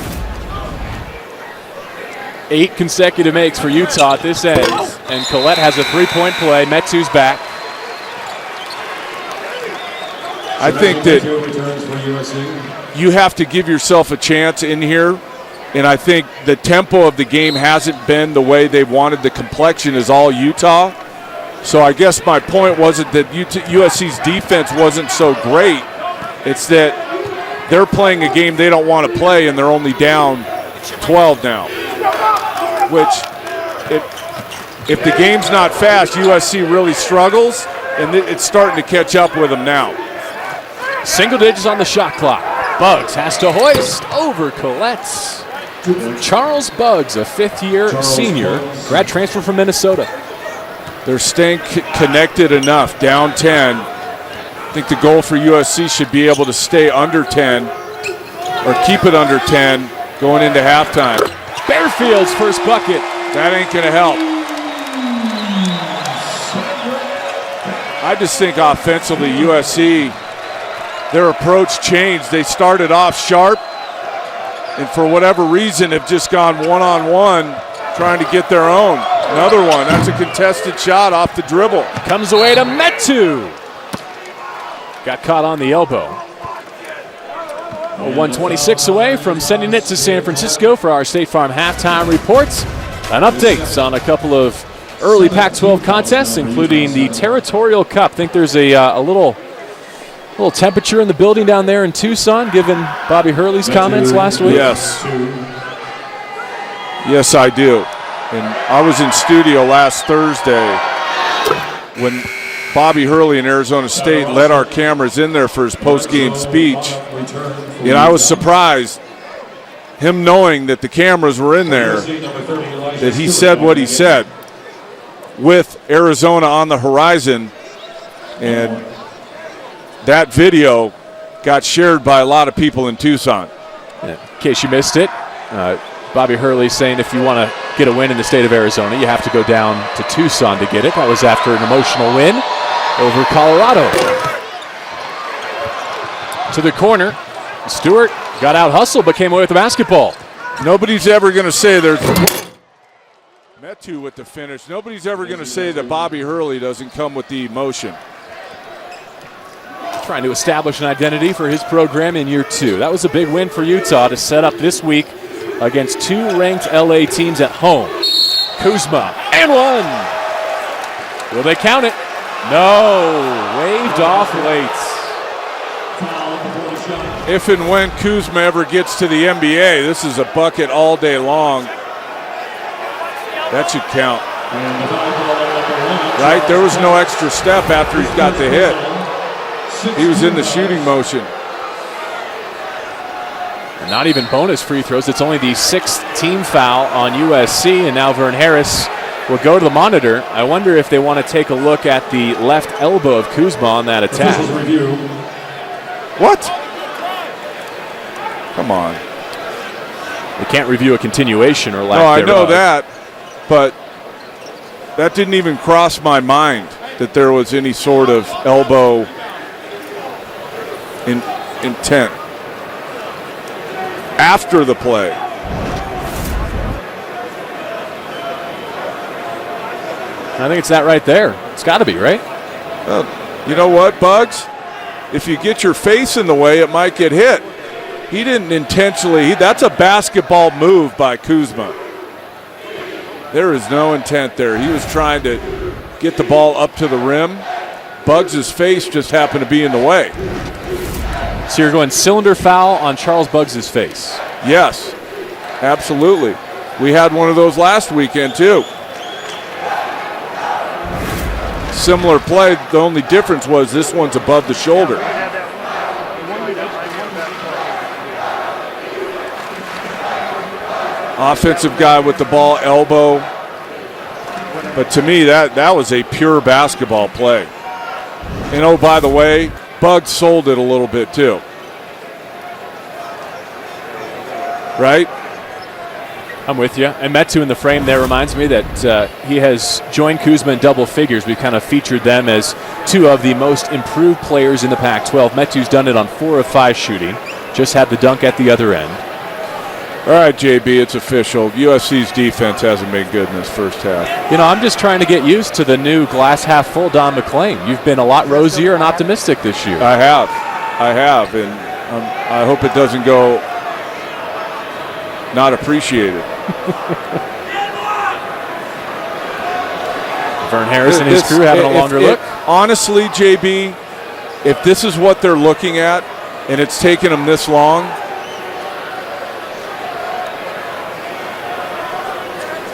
8 consecutive makes for Utah at this end, and Collette has a 3-point play. Metu's back. I think that you have to give yourself a chance in here, and I think the tempo of the game hasn't been the way they wanted. The complexion is all Utah. So I guess my point wasn't that USC's defense wasn't so great. It's that they're playing a game they don't want to play, and they're only down 12 now. Which, if the game's not fast, USC really struggles, and it's starting to catch up with them now. Single digits on the shot clock. Buggs has to hoist over Collette's. Charles Buggs, a fifth-year senior, grad transfer from Minnesota. They're staying connected enough, down 10. I think the goal for USC should be able to stay under 10 or keep it under 10 going into halftime. Barefield's first bucket. That ain't going to help. I just think offensively, USC, their approach changed. They started off sharp, and for whatever reason have just gone one-on-one trying to get their own. Another one. That's a contested shot off the dribble. Comes away to Metu. Got caught on the elbow. 126 away from sending it to San Francisco for our State Farm halftime reports and updates on a couple of early Pac-12 contests, including the Territorial Cup. I think there's a little temperature in the building down there in Tucson, given Bobby Hurley's comments last week. Yes. Yes, I do. And I was in studio last Thursday when Bobby Hurley in Arizona State led our cameras in there for his post-game speech. And I was surprised, him knowing that the cameras were in there, that he said what he said with Arizona on the horizon. And that video got shared by a lot of people in Tucson. In case you missed it, Bobby Hurley saying if you want to get a win in the state of Arizona, you have to go down to Tucson to get it. That was after an emotional win over Colorado. To the corner, Stewart got out hustled but came away with the basketball. Nobody's ever going to say there's Metu with the finish. Nobody's ever going to say that Bobby Hurley doesn't come with the emotion. Trying to establish an identity for his program in year 2. That was a big win for Utah to set up this week against 2 ranked LA teams at home. Kuzma, and 1. Will they count it? No, waved off late. If and when Kuzma ever gets to the NBA, this is a bucket all day long. That should count. Right? There was no extra step after he got the hit. He was in the shooting motion. Not even bonus free throws. It's only the 6th team foul on USC, and now Vern Harris will go to the monitor. I wonder if they want to take a look at the left elbow of Kuzma on that attack. What? Come on. They can't review a continuation or lack thereof. No, I know thereof. that, but that didn't even cross my mind that there was any sort of elbow intent after the play. I think it's that right there. It's got to be, right? You know what, Bugs? If you get your face in the way, it might get hit. He didn't intentionally. That's a basketball move by Kuzma. There is no intent there. He was trying to get the ball up to the rim. Bugs' face just happened to be in the way. So you're going cylinder foul on Charles Bugs' face. Yes, absolutely. We had one of those last weekend, too. Similar play. The only difference was this one's above the shoulder. Offensive guy with the ball, elbow. But to me, that was a pure basketball play. And oh, by the way, Bugs sold it a little bit too. Right? I'm with you. And Metu in the frame there reminds me that he has joined Kuzma in double figures. We kind of featured them as two of the most improved players in the Pac-12. Metu's done it on 4 of 5 shooting. Just had the dunk at the other end. All right, JB, it's official. USC's defense hasn't been good in this first half. You know, I'm just trying to get used to the new glass half full Don McClain. You've been a lot rosier and optimistic this year. I have, and I hope it doesn't go not appreciated. Vern Harris and his crew having a longer look. Honestly, JB, if this is what they're looking at and it's taken them this long,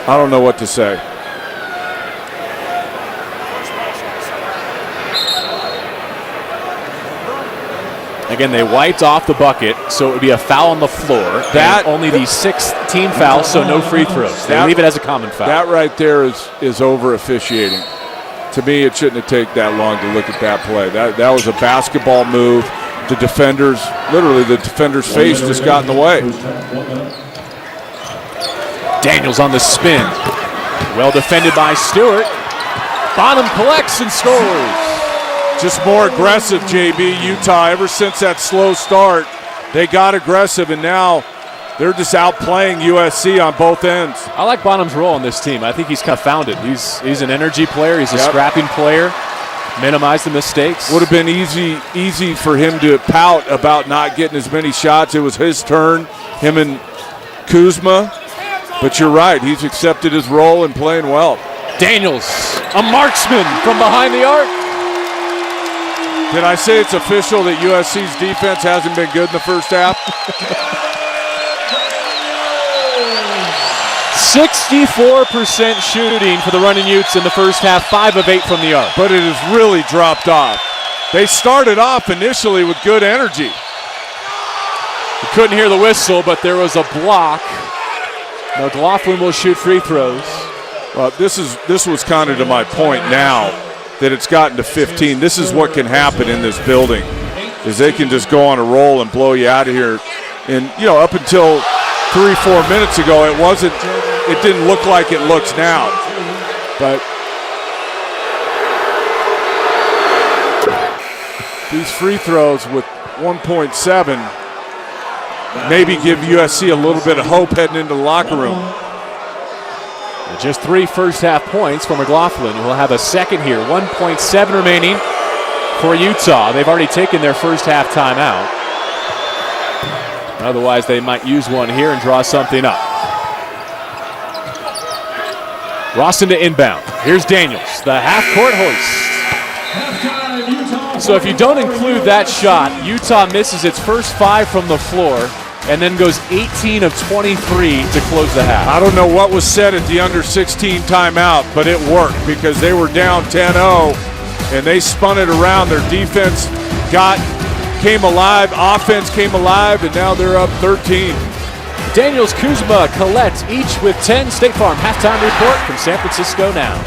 I don't know what to say. Again, they wiped off the bucket, so it would be a foul on the floor. That only the 6th team foul, so no free throws. They leave it as a common foul. That right there is over officiating. To me, it shouldn't have taken that long to look at that play. That was a basketball move. The defender's face just got in the way. Daniels on the spin. Well defended by Stewart. Bonham collects and scores. Just more aggressive, JB. Utah, ever since that slow start, they got aggressive, and now they're just outplaying USC on both ends. I like Bonham's role on this team. I think he's kind of found it. He's an energy player. He's a scrapping player. Minimize the mistakes. Would have been easy for him to pout about not getting as many shots. It was his turn, him and Kuzma. But you're right, he's accepted his role and playing well. Daniels, a marksman from behind the arc. Did I say it's official that USC's defense hasn't been good in the first half? 64% shooting for the Running Utes in the first half, 5 of 8 from the arc. But it has really dropped off. They started off initially with good energy. You couldn't hear the whistle, but there was a block. McLaughlin will shoot free throws. Well, this was kind of to my point now that it's gotten to 15. This is what can happen in this building, is they can just go on a roll and blow you out of here. And, you know, up until 3-4 minutes ago, it didn't look like it looks now. But these free throws with 1.7 maybe give USC a little bit of hope heading into the locker room. Just 3 first-half points for McLaughlin. We'll have a second here. 1.7 remaining for Utah. They've already taken their first-half timeout. Otherwise, they might use one here and draw something up. Rawson to inbound. Here's Daniels, the half-court hoist. So if you don't include that shot, Utah misses its first 5 from the floor and then goes 18 of 23 to close the half. I don't know what was said at the under 16 timeout, but it worked because they were down 10-0 and they spun it around. Their defense came alive, offense came alive, and now they're up 13. Daniels, Kuzma, Collette, each with 10. State Farm halftime report from San Francisco now.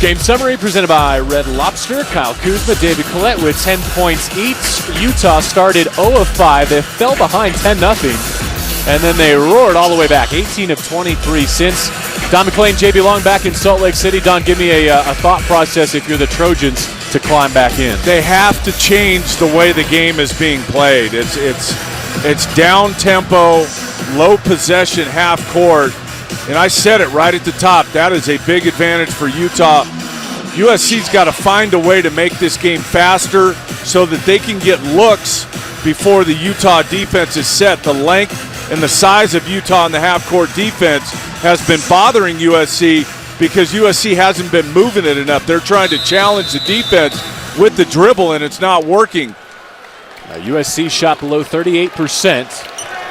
Game summary presented by Red Lobster. Kyle Kuzma, David Collette with 10 points each. Utah started 0 of 5. They fell behind 10-0, and then they roared all the way back. 18 of 23 since. Don McClain, JB Long back in Salt Lake City. Don, give me a thought process if you're the Trojans to climb back in. They have to change the way the game is being played. It's down tempo. low possession half court. And I said it right at the top. That is a big advantage for Utah. USC's got to find a way to make this game faster so that they can get looks before the Utah defense is set. The length and the size of Utah in the half-court defense has been bothering USC because USC hasn't been moving it enough. They're trying to challenge the defense with the dribble, and it's not working. Now, USC shot below 38%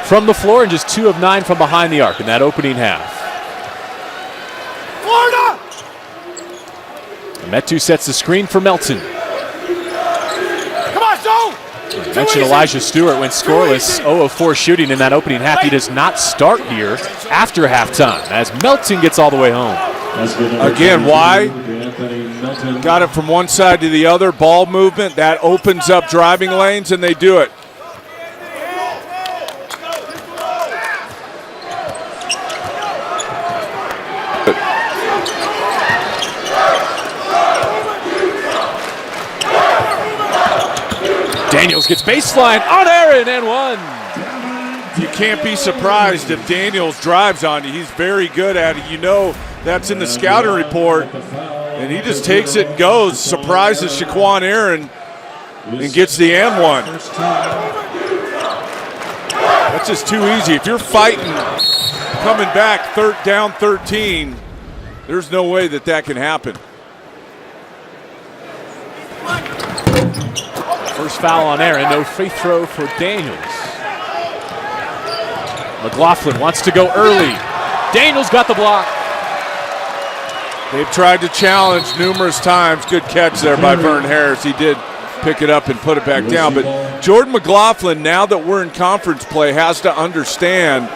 from the floor and just 2 of 9 from behind the arc in that opening half. Florida! Metu sets the screen for Melton. Come on, Joe! I mentioned Elijah Stewart went scoreless, 0 of 4 shooting in that opening half. He does not start here after halftime as Melton gets all the way home. Again, why? Got it from one side to the other, ball movement, that opens up driving lanes, and they do it. Daniels gets baseline on Aaron and one. You can't be surprised if Daniels drives on you. He's very good at it. You know that's in the scouting report. And he just takes it and goes, surprises Shaquan Aaron, and gets the and one. That's just too easy. If you're fighting, coming back down 13, there's no way that that can happen. First foul on Aaron, no free throw for Daniels. McLaughlin wants to go early. Daniels got the block. They've tried to challenge numerous times. Good catch there by Vern Harris. He did pick it up and put it back down. But Jordan McLaughlin, now that we're in conference play, has to understand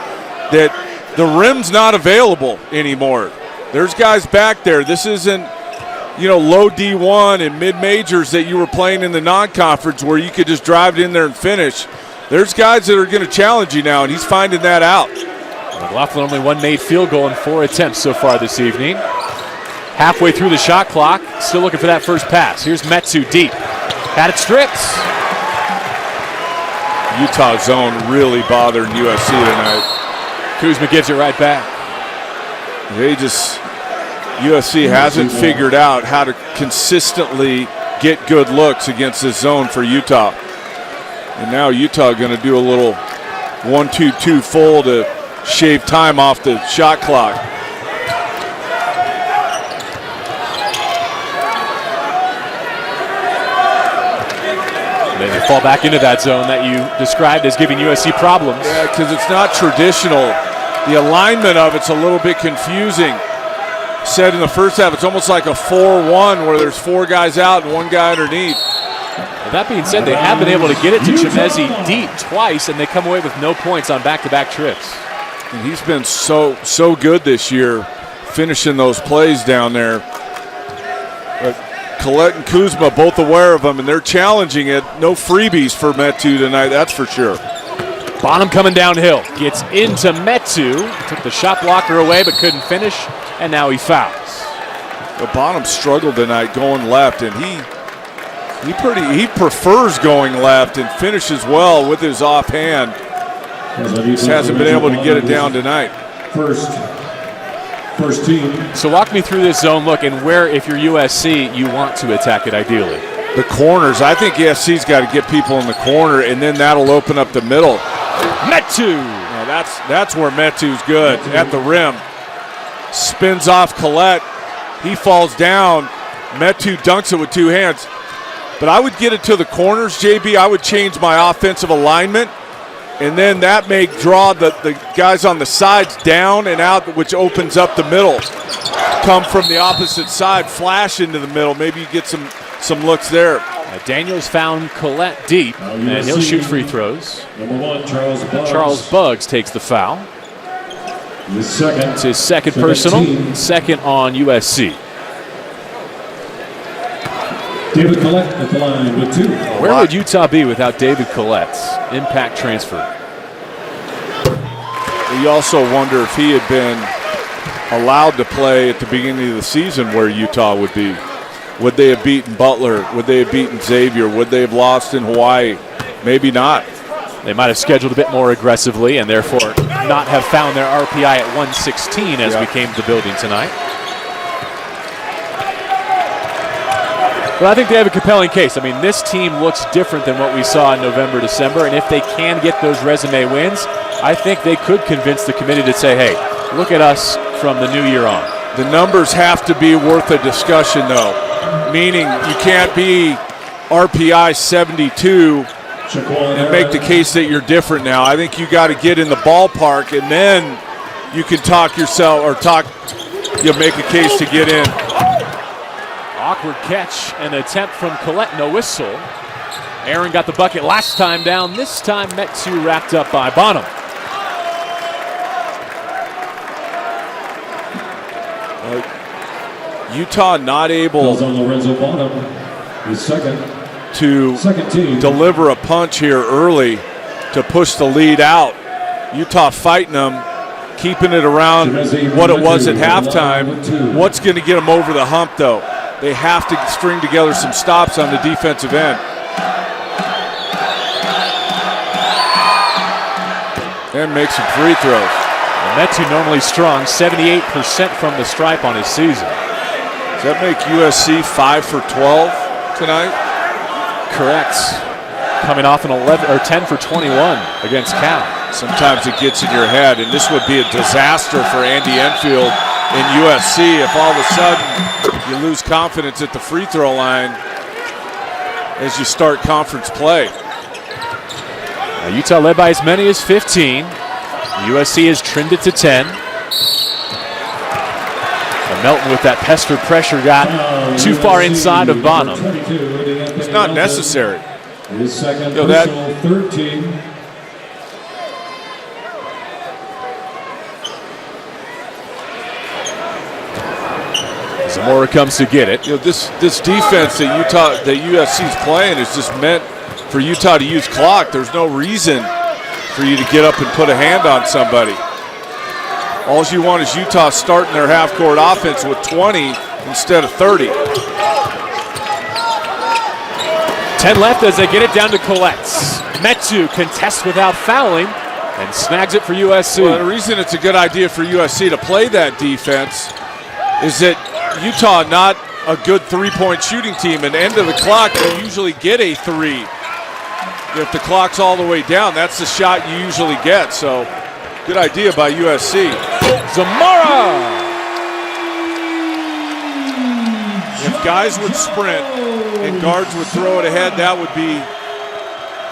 that the rim's not available anymore. There's guys back there. This isn't, low D1 and mid-majors that you were playing in the non-conference where you could just drive it in there and finish. There's guys that are going to challenge you now, and he's finding that out. McLaughlin only 1 made field goal in 4 attempts so far this evening. Halfway through the shot clock, still looking for that first pass. Here's Metu deep. Had it stripped. Utah zone really bothering USC tonight. Kuzma gives it right back. USC hasn't figured out how to consistently get good looks against this zone for Utah. And now Utah going to do a little 1-2-2 full to shave time off the shot clock. They fall back into that zone that you described as giving USC problems. Yeah, because it's not traditional. The alignment of it's a little bit confusing. Said in the first half, it's almost like a 4-1 where there's 4 guys out and 1 guy underneath. Well, that being said, they have been able to get it to Chimezi deep twice, and they come away with no points on back-to-back trips. And he's been so good this year, finishing those plays down there. But Collette and Kuzma both aware of him, and they're challenging it. No freebies for Metu tonight, that's for sure. Bonham coming downhill, gets into Metu, took the shot blocker away but couldn't finish, and now he fouls. Well, Bonham struggled tonight going left, and he prefers going left and finishes well with his offhand. Just hasn't been able to get it down tonight. First team. So walk me through this zone look and where, if you're USC, you want to attack it ideally. The corners. I think USC's got to get people in the corner, and then that'll open up the middle. Metu! Now that's where Metu's good, at the rim. Spins off Collette. He falls down. Metu dunks it with 2 hands. But I would get it to the corners, JB. I would change my offensive alignment. And then that may draw the guys on the sides down and out, which opens up the middle. Come from the opposite side, flash into the middle. Maybe you get some looks there. Daniels found Collette deep, and he'll shoot free throws. Number 1, Charles Buggs. Charles Buggs takes the foul. It's his second personal, second on USC. David Collette at the line with 2. Where would Utah be without David Collette's impact transfer? You also wonder if he had been allowed to play at the beginning of the season where Utah would be. Would they have beaten Butler? Would they have beaten Xavier? Would they have lost in Hawaii? Maybe not. They might have scheduled a bit more aggressively and therefore not have found their RPI at 116 as we came to the building tonight. But I think they have a compelling case. I mean, this team looks different than what we saw in November, December, and if they can get those resume wins, I think they could convince the committee to say, hey, look at us from the new year on. The numbers have to be worth a discussion, though, meaning you can't be RPI 72 and make the case that you're different now. I think you got to get in the ballpark, and then you can talk yourself or make a case to get in. Awkward catch, an attempt from Collette, no whistle. Aaron got the bucket last time down. This time Metsu wrapped up by Bonham. Utah not able on Lorenzo Bonham, his second to team. deliver a punch here early to push the lead out. Utah fighting them, keeping it around what it was at halftime. What's going to get them over the hump, though? They have to string together some stops on the defensive end. And make some free throws. Metsu normally strong, 78% from the stripe on his season. Does that make USC 5 for 12 tonight? Correct. Coming off an 11 or 10 for 21 against Cal. Sometimes it gets in your head, and this would be a disaster for Andy Enfield in USC if all of a sudden you lose confidence at the free throw line as you start conference play. Now Utah led by as many as 15. USC has trimmed it to 10. And Melton with that pester pressure got too far inside of Bonham. It's not necessary. His second that 13. Zamora comes to get it. This defense that USC is playing is just meant for Utah to use clock. There's no reason for you to get up and put a hand on somebody. All you want is Utah starting their half-court offense with 20 instead of 30. 10 left as they get it down to Collette. Metsu contests without fouling and snags it for USC. Well, the reason it's a good idea for USC to play that defense is that Utah not a good three-point shooting team. At the end of the clock, you usually get a three. If the clock's all the way down, that's the shot you usually get. So, good idea by USC. Zamora! If guys would sprint and guards would throw it ahead, that would be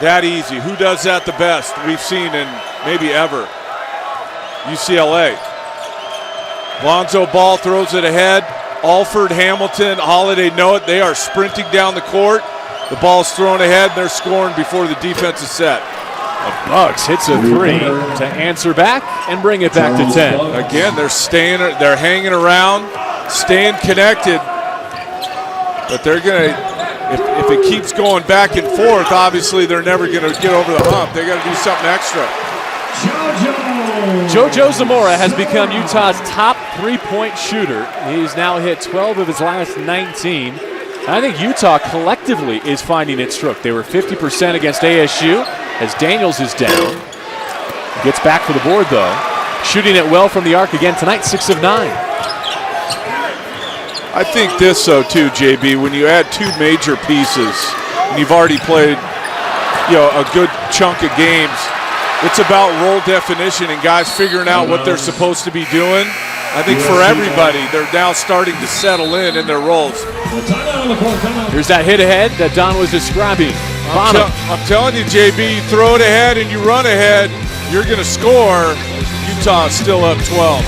that easy. Who does that the best we've seen in maybe ever? UCLA. Lonzo Ball throws it ahead. Alford, Hamilton, Holiday know it. They are sprinting down the court. The ball's thrown ahead, and they're scoring before the defense is set. Bucks hits a three to answer back and bring it back to 10. Again, they're hanging around, staying connected. But they're going to, if it keeps going back and forth, obviously they're never going to get over the hump. They got to do something extra. JoJo Zamora has become Utah's top three-point shooter. He's now hit 12 of his last 19. I think Utah collectively is finding its stroke. They were 50% against ASU as Daniels is down. Gets back for the board, though. Shooting it well from the arc again tonight, 6 of 9. I think this, though, too, JB, when you add two major pieces, and you've already played, a good chunk of games, it's about role definition and guys figuring out what they're supposed to be doing. I think for everybody, they're now starting to settle in their roles. Here's that hit ahead that Don was describing. I'm telling you, JB, you throw it ahead and you run ahead, you're going to score. Utah is still up 12.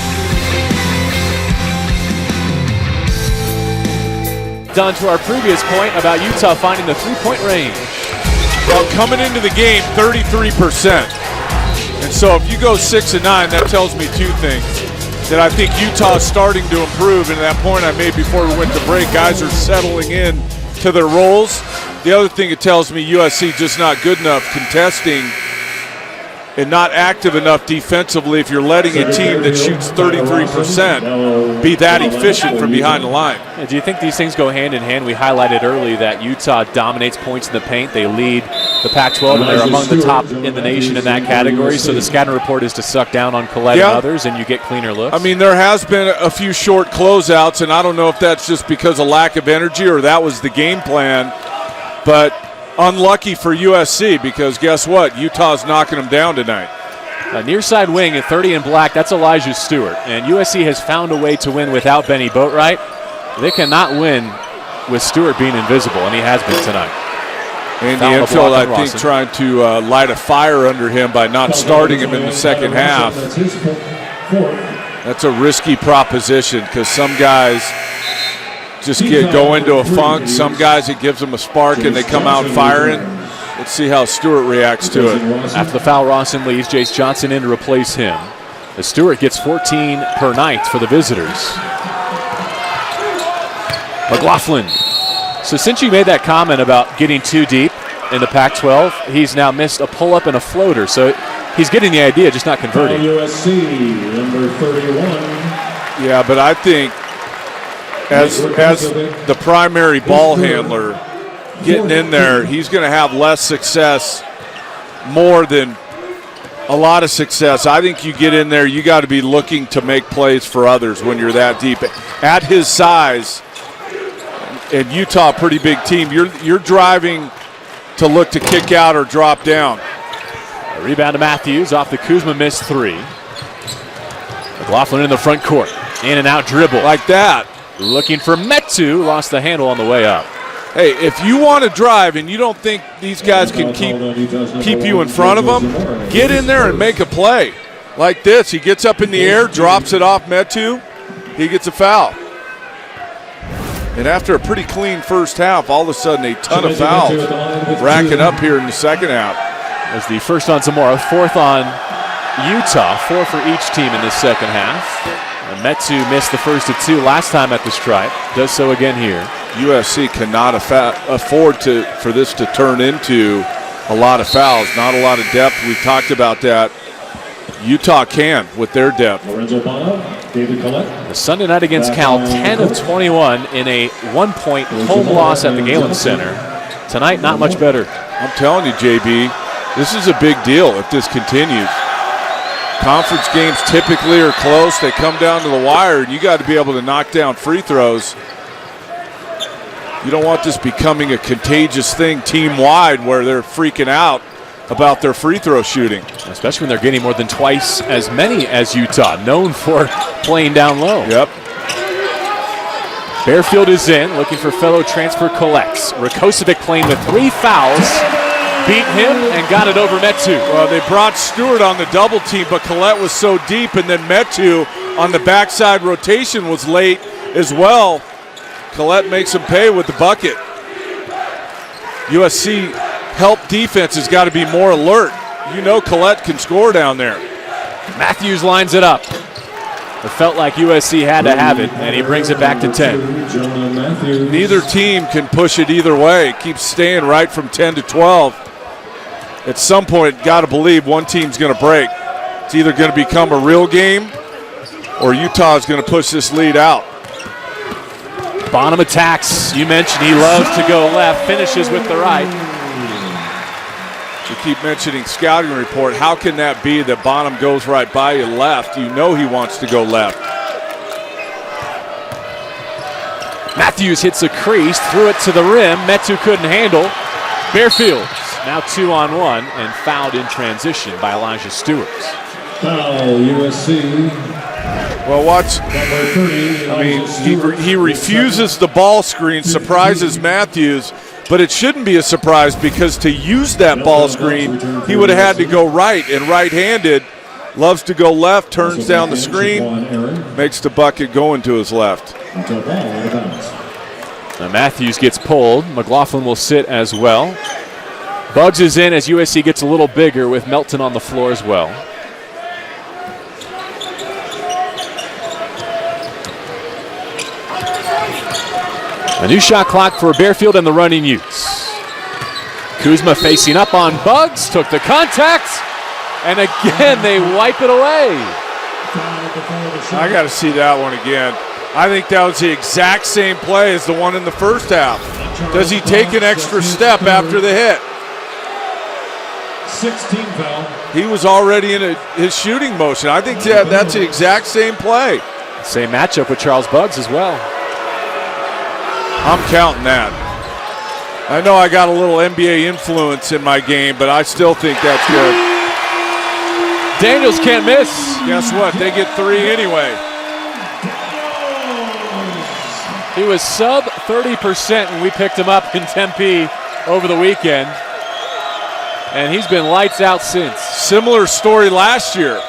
Don, to our previous point about Utah finding the three-point range. Well, coming into the game, 33%. And so if you go 6 of 9, that tells me two things. That I think Utah is starting to improve, and that point I made before we went to break, guys are settling in to their roles. The other thing it tells me, USC just not good enough contesting and not active enough defensively if you're letting a team that shoots 33% be that efficient from behind the line. Do you think these things go hand in hand? We highlighted early that Utah dominates points in the paint. They lead the Pac-12, and they're among the top in the nation in that category. So the scouting report is to suck down on Collette and others, and you get cleaner looks. I mean, there has been a few short closeouts, and I don't know if that's just because of lack of energy or that was the game plan. But unlucky for USC, because guess what? Utah's knocking them down tonight. A near side wing at 30 in black, that's Elijah Stewart. And USC has found a way to win without Benny Boatwright. They cannot win with Stewart being invisible, and he has been tonight. And the infield, I think, trying to light a fire under him by not starting him in the second half. That's a risky proposition because some guys just go into a funk. Some guys, it gives them a spark and they come out firing. Let's see how Stewart reacts to it. After the foul, Rawson leaves. Jace Johnson in to replace him. As Stewart gets 14 per night for the visitors. McLaughlin. So since you made that comment about getting too deep in the Pac-12, he's now missed a pull-up and a floater. So he's getting the idea, just not converting. USC, number 31. Yeah, but I think as the primary ball handler getting in there, he's going to have less success more than a lot of success. I think you get in there, you got to be looking to make plays for others when you're that deep. At his size, and Utah, pretty big team, you're driving to look to kick out or drop down. A rebound to Matthews off the Kuzma missed three. McLaughlin in the front court. In and out dribble. Like that. Looking for Metu. Lost the handle on the way up. Hey, if you want to drive and you don't think these guys can keep you in front of them, get in there and make a play. Like this. He gets up in the air, drops it off Metu. He gets a foul. And after a pretty clean first half, all of a sudden a ton of fouls racking up here in the second half. As the first on Zamora, fourth on Utah, 4 for each team in this second half. And Metu missed the first of 2 last time at the stripe. Does so again here. USC cannot afford for this to turn into a lot of fouls. Not a lot of depth. We talked about that. Utah can with their depth. The Sunday night against Cal, 10 of 21 in a 1-point home loss at the Galen Center. Tonight, not much better. I'm telling you, JB, this is a big deal if this continues. Conference games typically are close. They come down to the wire, and you got to be able to knock down free throws. You don't want this becoming a contagious thing team-wide where they're freaking out about their free throw shooting. Especially when they're getting more than twice as many as Utah, known for playing down low. Yep. Bearfield is in, looking for fellow transfer Collex. Rakocevic playing with 3 fouls. Beat him and got it over Metu. Well, they brought Stewart on the double team, but Collette was so deep, and then Metu on the backside rotation was late as well. Collette makes him pay with the bucket. USC help defense has got to be more alert. You know Collette can score down there. Matthews lines it up. It felt like USC had to have it, and he brings it back to 10. Neither team can push it either way. It keeps staying right from 10 to 12. At some point, got to believe one team's going to break. It's either going to become a real game or Utah's going to push this lead out. Bonham attacks. You mentioned he loves to go left, finishes with the right. You keep mentioning scouting report. How can that be that Bonham goes right by you left? You know he wants to go left. Matthews hits a crease, threw it to the rim. Metu couldn't handle. Bearfield now 2-on-1 and fouled in transition by Elijah Stewart. Foul, USC. Well, watch. I mean, he refuses the ball screen, surprises Matthews, but it shouldn't be a surprise because to use that ball screen, he would have had to go right, and right-handed loves to go left, turns down the screen, makes the bucket go into his left. Now Matthews gets pulled. McLaughlin will sit as well. Buggs is in as USC gets a little bigger with Melton on the floor as well. A new shot clock for Bearfield and the running Utes. Kuzma facing up on Buggs, took the contact, and again they wipe it away. I got to see that one again. I think that was the exact same play as the one in the first half. Does he take an extra step after the hit? 16 foul. He was already in his shooting motion. I think that's the exact same play. Same matchup with Charles Buggs as well. I'm counting that. I know I got a little NBA influence in my game, but I still think that's good. Daniels can't miss. Guess what? They get 3 anyway. He was sub 30% when we picked him up in Tempe over the weekend. And he's been lights out since. Similar story last year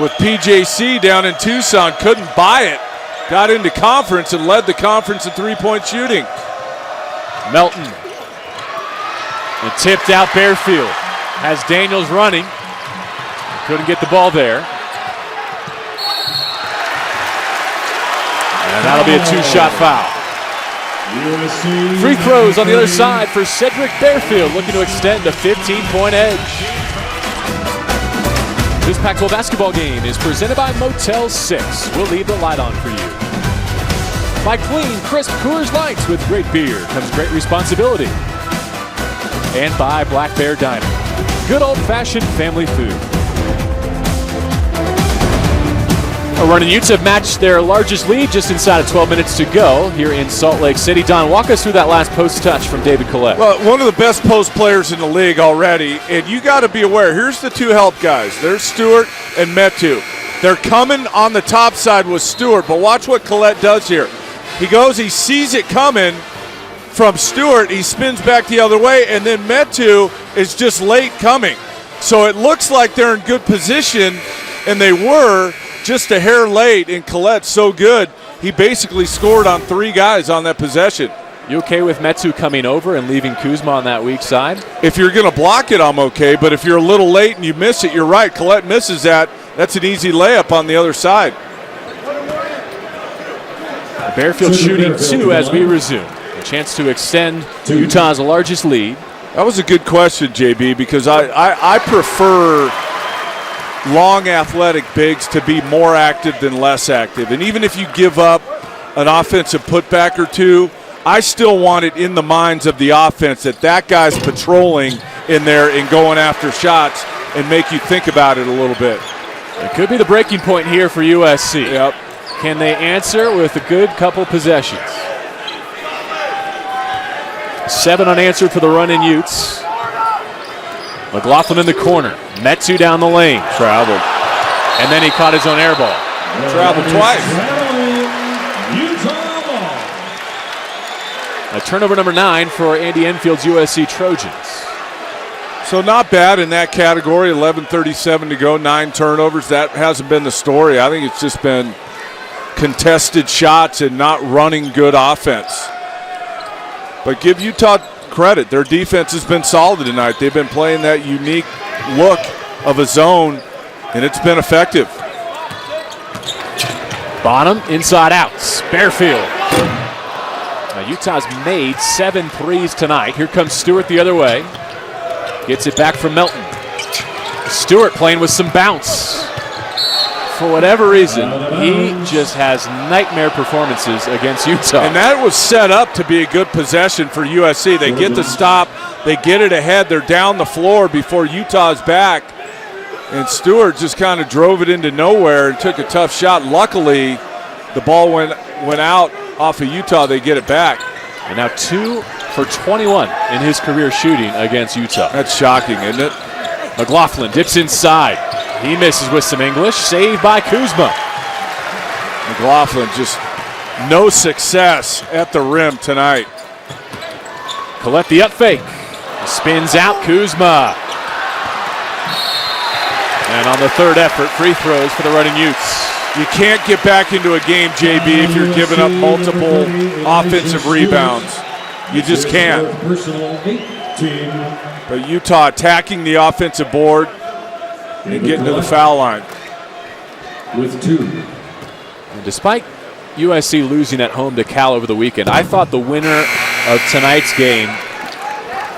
with PJC down in Tucson. Couldn't buy it. Got into conference and led the conference in three-point shooting. Melton. And tipped out Bearfield. Has Daniels running. Couldn't get the ball there. And that'll be a 2-shot foul. USC. Free throws on the other side for Cedric Bearfield, looking to extend a 15-point edge. This Pac-12 basketball game is presented by Motel 6. We'll leave the light on for you. By clean, crisp Coors Lights with great beer comes great responsibility. And by Black Bear Diner. Good old-fashioned family food. Our Running Utes have matched their largest lead just inside of 12 minutes to go here in Salt Lake City. Don, walk us through that last post touch from David Collette. Well, one of the best post players in the league already, and you got to be aware, here's the 2 help guys. There's Stewart and Metu. They're coming on the top side with Stewart, but watch what Collette does here. He goes, he sees it coming from Stewart, he spins back the other way, and then Metu is just late coming. So it looks like they're in good position, and they were just a hair late, and Collette's so good, he basically scored on 3 guys on that possession. You okay with Metu coming over and leaving Kuzma on that weak side? If you're going to block it, I'm okay, but if you're a little late and you miss it, you're right. Collette misses that. That's an easy layup on the other side. Bearfield shooting 2 as we resume. A chance to extend Utah's largest lead. That was a good question, JB, because I prefer long athletic bigs to be more active than less active. And even if you give up an offensive putback or 2, I still want it in the minds of the offense that guy's patrolling in there and going after shots and make you think about it a little bit. It could be the breaking point here for USC. Yep. Can they answer with a good couple possessions? 7 unanswered for the Running Utes. McLaughlin in the corner. Metu down the lane. Traveled. And then he caught his own air ball. Traveled twice. Utah ball. A turnover number 9 for Andy Enfield's USC Trojans. So not bad in that category. 11:37 to go, 9 turnovers. That hasn't been the story. I think it's just been contested shots and not running good offense. But give Utah credit. Their defense has been solid tonight. They've been playing that unique look of a zone, and it's been effective. Bonham, inside outs. Bearfield. Now Utah's made 7 threes tonight. Here comes Stewart the other way. Gets it back from Melton. Stewart playing with some bounce. For whatever reason, he just has nightmare performances against Utah. And that was set up to be a good possession for USC. They get the stop, they get it ahead, they're down the floor before Utah's back. And Stewart just kind of drove it into nowhere and took a tough shot. Luckily, the ball went out off of Utah. They get it back. And now 2 for 21 in his career shooting against Utah. That's shocking, isn't it? McLaughlin dips inside. He misses with some English. Saved by Kuzma. McLaughlin just no success at the rim tonight. Collette the up fake. Spins out Kuzma. And on the third effort, free throws for the Running Utes. You can't get back into a game, JB, if you're giving up multiple offensive rebounds. You just can't. But Utah attacking the offensive board and getting to the foul line. With 2. And despite USC losing at home to Cal over the weekend, I thought the winner of tonight's game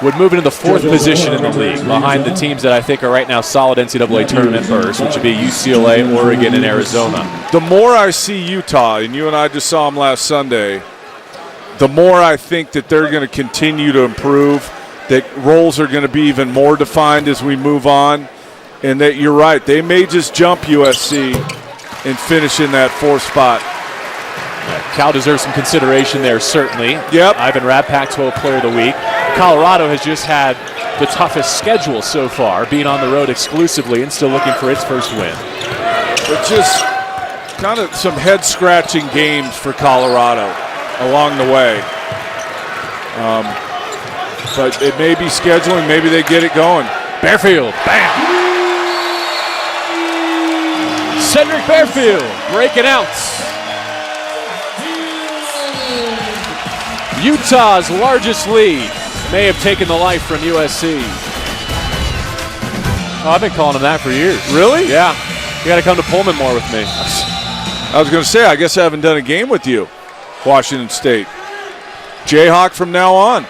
would move into the 4th position in the league behind the teams that I think are right now solid NCAA tournament berths, which would be UCLA, Oregon, and Arizona. The more I see Utah, and you and I just saw them last Sunday, the more I think that they're going to continue to improve. that roles are going to be even more defined as we move on, and that you're right, they may just jump USC and finish in that 4th spot. Cal deserves some consideration there, certainly. Yep. Ivan Rabb, Pac-12 Player of the Week. Colorado has just had the toughest schedule so far, being on the road exclusively and still looking for its first win. But just kind of some head-scratching games for Colorado along the way. But it may be scheduling. Maybe they get it going. Bearfield, bam! Cedric Bearfield breaking out. Utah's largest lead may have taken the life from USC. Oh, I've been calling them that for years. Really? Yeah. You got to come to Pullman more with me. I was going to say, I guess I haven't done a game with you, Washington State. Jayhawk from now on.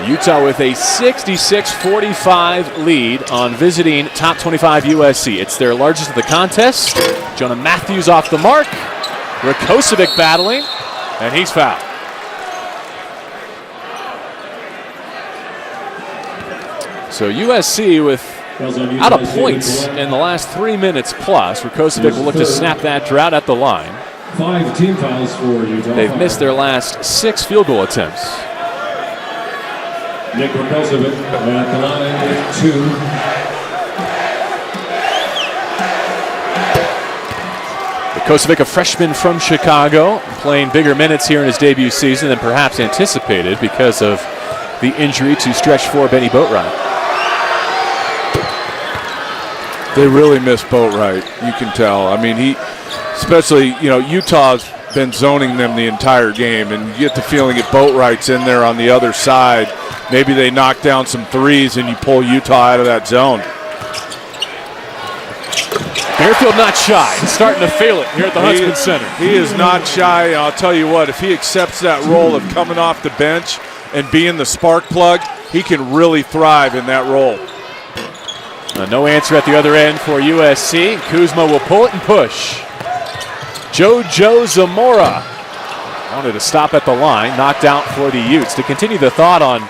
Utah with a 66-45 lead on visiting top 25 USC. It's their largest of the contest. Jonah Matthews off the mark. Rakocevic battling, and he's fouled. So USC with out of points in the last 3 minutes plus. Rakocevic will look to snap that drought at the line. 5 team fouls for Utah. They've missed their last 6 field goal attempts. Nick Rakocevic at the line with 2. Rakocevic, a freshman from Chicago, playing bigger minutes here in his debut season than perhaps anticipated because of the injury to stretch 4 Benny Boatwright. They really miss Boatwright, you can tell. I mean, especially, Utah's been zoning them the entire game, and you get the feeling if Boatwright's in there on the other side, maybe they knock down some threes and you pull Utah out of that zone. Bearfield not shy. He's starting to feel it here at the Huntsman Center. He is not shy, and I'll tell you what, if he accepts that role of coming off the bench and being the spark plug, he can really thrive in that role. No answer at the other end for USC. Kuzma will pull it and push. JoJo Zamora wanted to stop at the line, knocked out for the Utes. To continue the thought on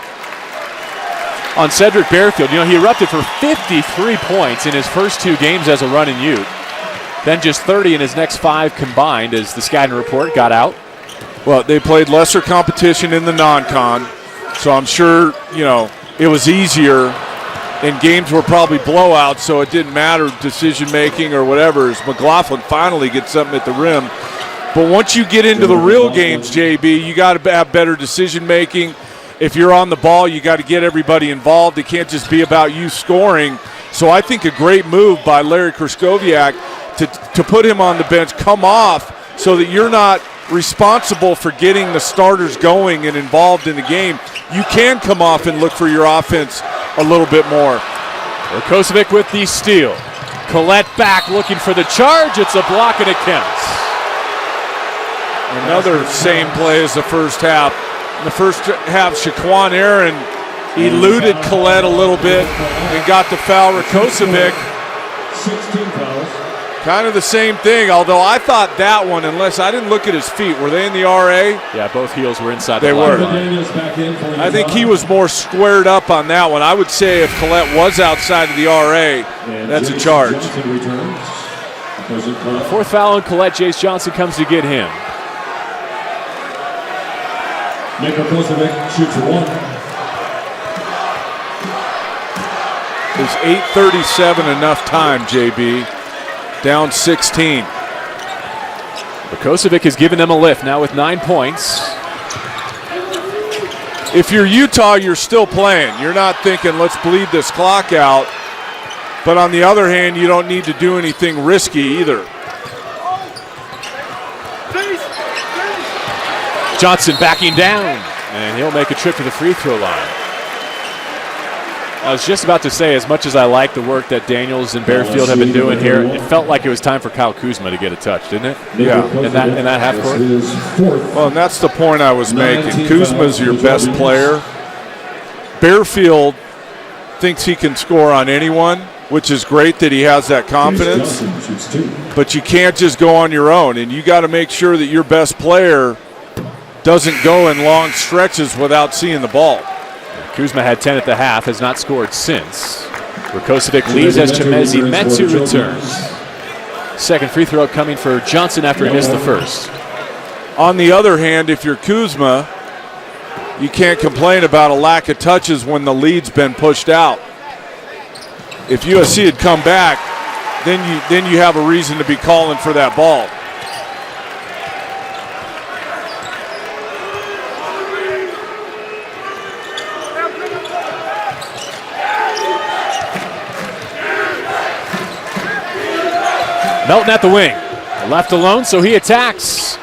Cedric Bearfield, he erupted for 53 points in his first 2 games as a running Ute. Then just 30 in his next 5 combined as the scouting report got out. Well, they played lesser competition in the non-con, so I'm sure, it was easier, and games were probably blowouts, so it didn't matter decision-making or whatever, as McLaughlin finally gets something at the rim. But once you get into the real games, JB, you got to have better decision-making. If you're on the ball, you got to get everybody involved. It can't just be about you scoring. So I think a great move by Larry Kraskowiak to put him on the bench, come off, so that you're not responsible for getting the starters going and involved in the game. You can come off and look for your offense a little bit more. Rakocevic with the steal. Collette back looking for the charge. It's a block and it counts. Another same play as the first half. In the first half, Shaquan Aaron eluded Collette a little bit and got to foul Rakocevic. 16 fouls. Kind of the same thing, although I thought that one, unless I didn't look at his feet, were they in the RA? Yeah, both heels were inside they the were. line. I think he was more squared up on that one. I would say if Collette was outside of the RA, that's a charge. 4th foul on Collette. Jace Johnson comes to get him. Nick Rakocevic shoots 1. Is 8:37 enough time, JB? Down 16. Rakocevic has given them a lift now with 9 points. If you're Utah, you're still playing. You're not thinking, let's bleed this clock out. But on the other hand, you don't need to do anything risky either. Johnson backing down, and he'll make a trip to the free throw line. I was just about to say, as much as I like the work that Daniels and Bearfield have been doing here, it felt like it was time for Kyle Kuzma to get a touch, didn't it? Yeah. In that half court. Well, and that's the point I was making. Kuzma's your best player. Bearfield thinks he can score on anyone, which is great that he has that confidence. But you can't just go on your own, and you got to make sure that your best player doesn't go in long stretches without seeing the ball. Kuzma had 10 at the half, has not scored since. Rakocevic leads as Chimezie Metu returns. Second free throw coming for Johnson after he missed the first. On the other hand, if you're Kuzma, you can't complain about a lack of touches when the lead's been pushed out. If USC had come back, then you have a reason to be calling for that ball. Melton at the wing. Left alone, so he attacks.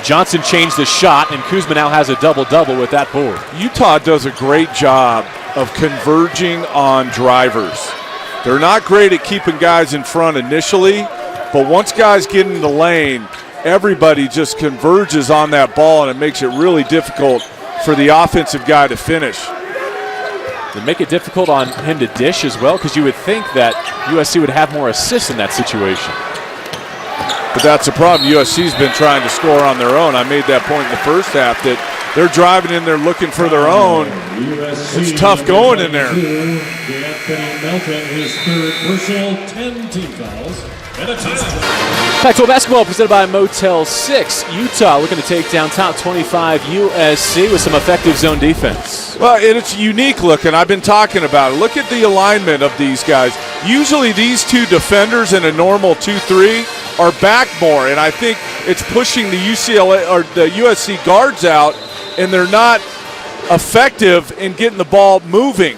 Johnson changed the shot, and Kuzma now has a double-double with that board. Utah does a great job of converging on drivers. They're not great at keeping guys in front initially, but once guys get in the lane, everybody just converges on that ball, and it makes it really difficult for the offensive guy to finish. They make it difficult on him to dish as well, because you would think that USC would have more assists in that situation. But that's the problem. USC's been trying to score on their own. I made that point in the first half that they're driving in there looking for their own. It's tough going in there. Melton, his third personal, 10 team fouls, and a timeout. Pac-12 basketball presented by Motel 6. Utah looking to take down top 25 USC with some effective zone defense. Well, and it's unique looking. I've been talking about it. Look at the alignment of these guys. Usually these two defenders in a normal 2-3 are back more, and I think it's pushing the UCLA or the USC guards out, and they're not effective in getting the ball moving.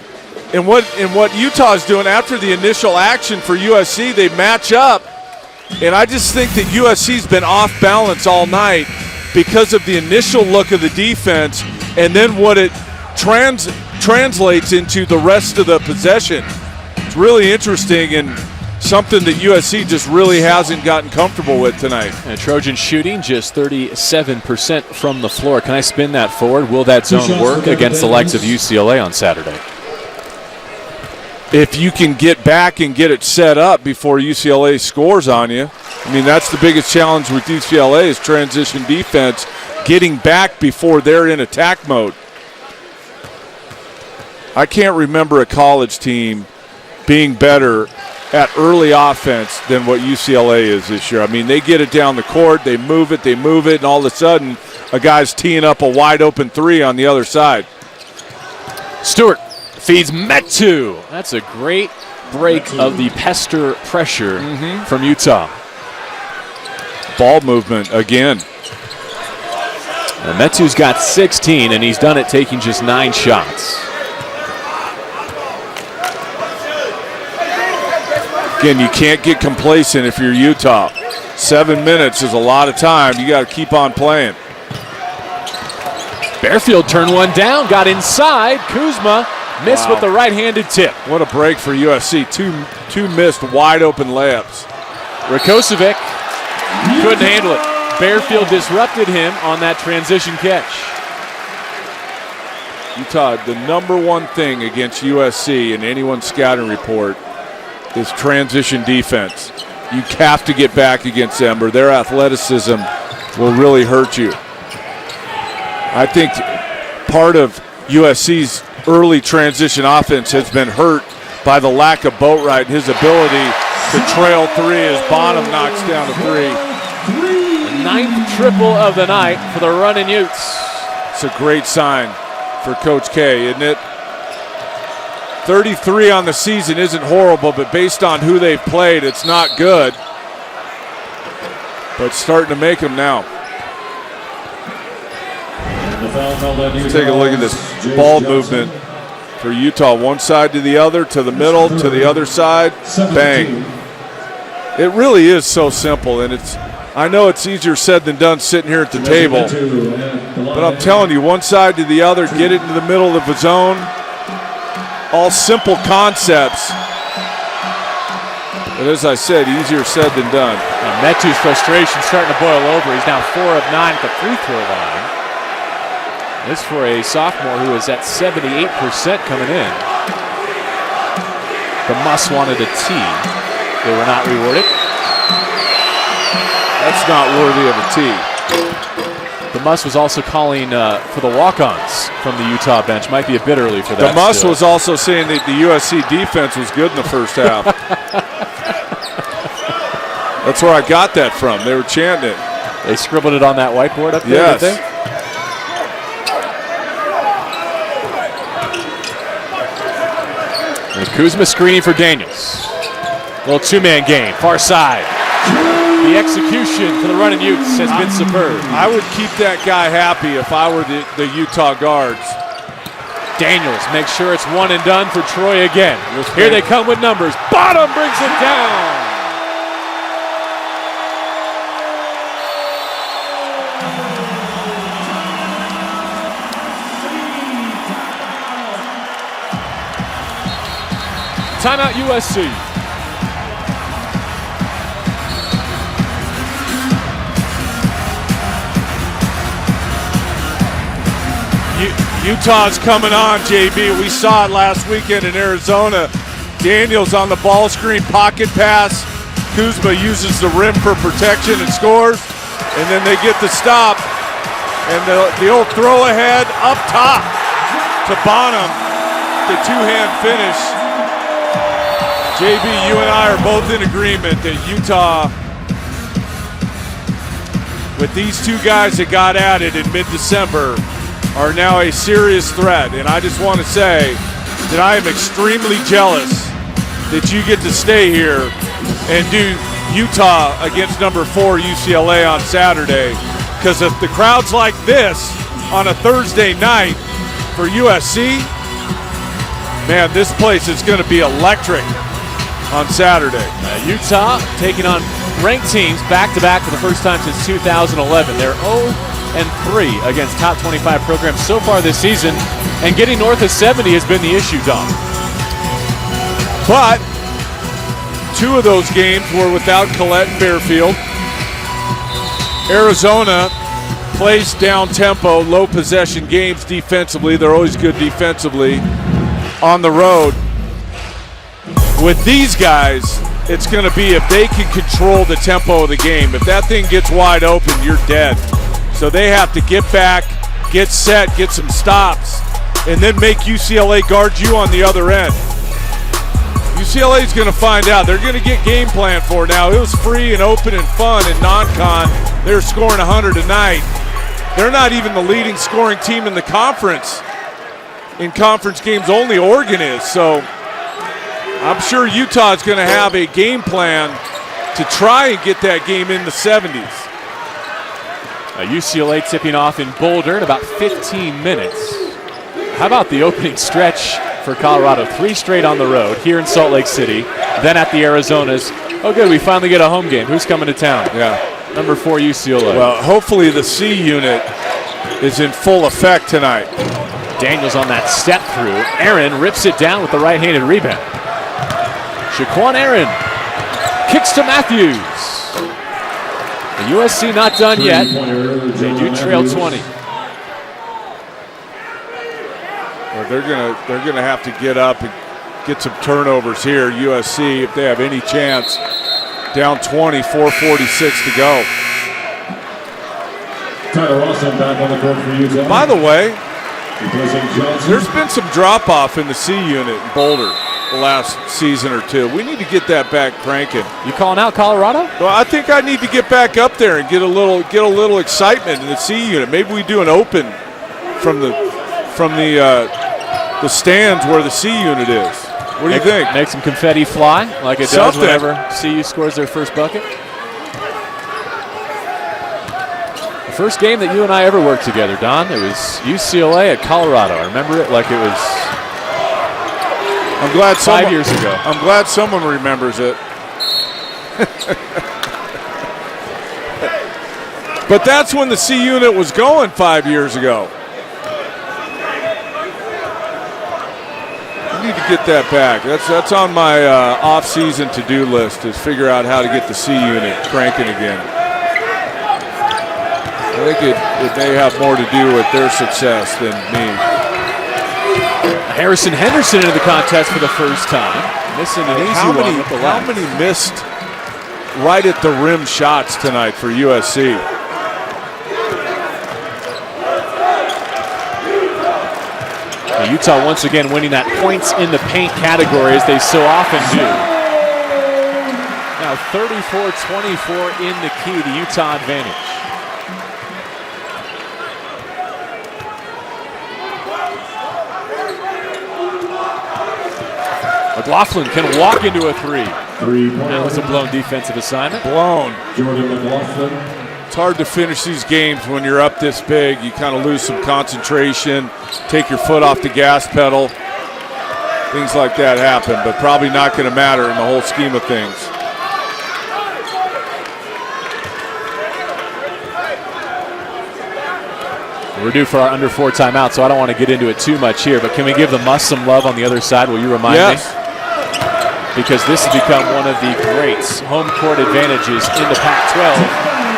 And what Utah's doing after the initial action for USC, they match up, and I just think that USC's been off balance all night because of the initial look of the defense, and then what it translates into the rest of the possession. It's really interesting and something that USC just really hasn't gotten comfortable with tonight. And Trojan shooting just 37% from the floor. Can I spin that forward? Will that zone work against the likes of UCLA on Saturday? If you can get back and get it set up before UCLA scores on you. I mean, that's the biggest challenge with UCLA is transition defense, getting back before they're in attack mode. I can't remember a college team being better at early offense than what UCLA is this year. I mean, they get it down the court, they move it, and all of a sudden a guy's teeing up a wide-open three on the other side. Stewart feeds Metu. That's a great break of the pester pressure from Utah. Ball movement again. And Metu's got 16, and he's done it taking just 9 shots. Again, you can't get complacent if you're Utah. 7 minutes is a lot of time. You got to keep on playing. Bearfield turned one down, got inside. Kuzma missed with the right-handed tip. What a break for USC. Two missed wide-open layups. Rakocevic couldn't handle it. Bearfield disrupted him on that transition catch. Utah, the number one thing against USC in anyone's scouting report is transition defense. You have to get back against them or their athleticism will really hurt you. I think part of USC's early transition offense has been hurt by the lack of Boatwright and his ability to trail three as Bonham knocks down a three. The 9th triple of the night for the running Utes. It's a great sign for Coach K, isn't it? 33 on the season isn't horrible, but based on who they've played, it's not good. But starting to make them now. Let's take a look at this ball movement for Utah. One side to the other, to the middle, to the other side, bang. It really is so simple, and I know it's easier said than done sitting here at the table, but I'm telling you, one side to the other, get it into the middle of the zone. All simple concepts, but as I said, easier said than done. And Metu's frustration starting to boil over. He's now 4 of 9 at the free throw line. This for a sophomore who is at 78% coming in. The Muss wanted a tee. They were not rewarded. That's not worthy of a tee. DeMuss was also calling for the walk-ons from the Utah bench. Might be a bit early for that. DeMuss was also saying that the USC defense was good in the first half. That's where I got that from. They were chanting it. They scribbled it on that whiteboard up there, yes. Did they? And Kuzma screening for Daniels. Little two-man game, far side. The execution for the running Utes has been superb. I would keep that guy happy if I were the Utah guards. Daniels makes sure it's one and done for Troy again. Here they come with numbers. Bottom brings it down. Timeout USC. Utah's coming on, JB. We saw it last weekend in Arizona. Daniels on the ball screen, pocket pass. Kuzma uses the rim for protection and scores. And then they get the stop. And the old throw ahead up top to Bonham. The two-hand finish. JB, you and I are both in agreement that Utah, with these two guys that got at it in mid-December, are now a serious threat. And I just want to say that I am extremely jealous that you get to stay here and do Utah against number 4 UCLA on Saturday. Because if the crowd's like this on a Thursday night for USC, man, this place is going to be electric on Saturday. Utah taking on ranked teams back-to-back for the first time since 2011. They're 0-3 against top 25 programs so far this season, and getting north of 70 has been the issue, Dom. But 2 of those games were without Collette and Bearfield. Arizona plays down-tempo, low-possession games defensively. They're always good defensively on the road. With these guys, it's going to be if they can control the tempo of the game. If that thing gets wide open, you're dead. So they have to get back, get set, get some stops, and then make UCLA guard you on the other end. UCLA is going to find out. They're going to get game plan for it now. It was free and open and fun and non-con. They're scoring 100 a night. They're not even the leading scoring team in the conference. In conference games, only Oregon is. So I'm sure Utah is going to have a game plan to try and get that game in the 70s. UCLA tipping off in Boulder in about 15 minutes. How about the opening stretch for Colorado? 3 straight on the road here in Salt Lake City, then at the Arizonas. Oh, good, we finally get a home game. Who's coming to town? Yeah. Number 4 UCLA. Well, hopefully the C unit is in full effect tonight. Daniels on that step through. Aaron rips it down with the right-handed rebound. Shaquan Aaron kicks to Matthews. The USC not done yet. They do trail 20. Well, they're gonna have to get up and get some turnovers here. USC, if they have any chance. Down 20, 4:46 to go. Tyler Austin back on the court for Utah. By the way, there's been some drop-off in the C unit in Boulder the last season or 2. We need to get that back cranking. You calling out Colorado? Well, I think I need to get back up there and get a little excitement in the C unit. Maybe we do an open from the stands where the C unit is. What do you think? Make some confetti fly like it does whenever CU scores their first bucket. The first game that you and I ever worked together, Don, it was UCLA at Colorado. I remember it like it was I'm glad 5 years ago. I'm glad someone remembers it. But that's when the C unit was going 5 years ago. I need to get that back. That's on my off-season to-do list, is figure out how to get the C unit cranking again. I think it may have more to do with their success than me. Harrison Henderson into the contest for the first time. Missing an easy one with the left. How many missed right at the rim shots tonight for USC? Utah once again winning that points in the paint category, as they so often do. Now 34-24 in the key, the Utah advantage. McLaughlin can walk into a three. That was a blown defensive assignment. Blown. Jordan McLaughlin. It's hard to finish these games when you're up this big. You kind of lose some concentration, take your foot off the gas pedal. Things like that happen, but probably not going to matter in the whole scheme of things. We're due for our under 4 timeout, so I don't want to get into it too much here, but can we give the Must some love on the other side? Will you remind me? Because this has become one of the great home court advantages in the Pac-12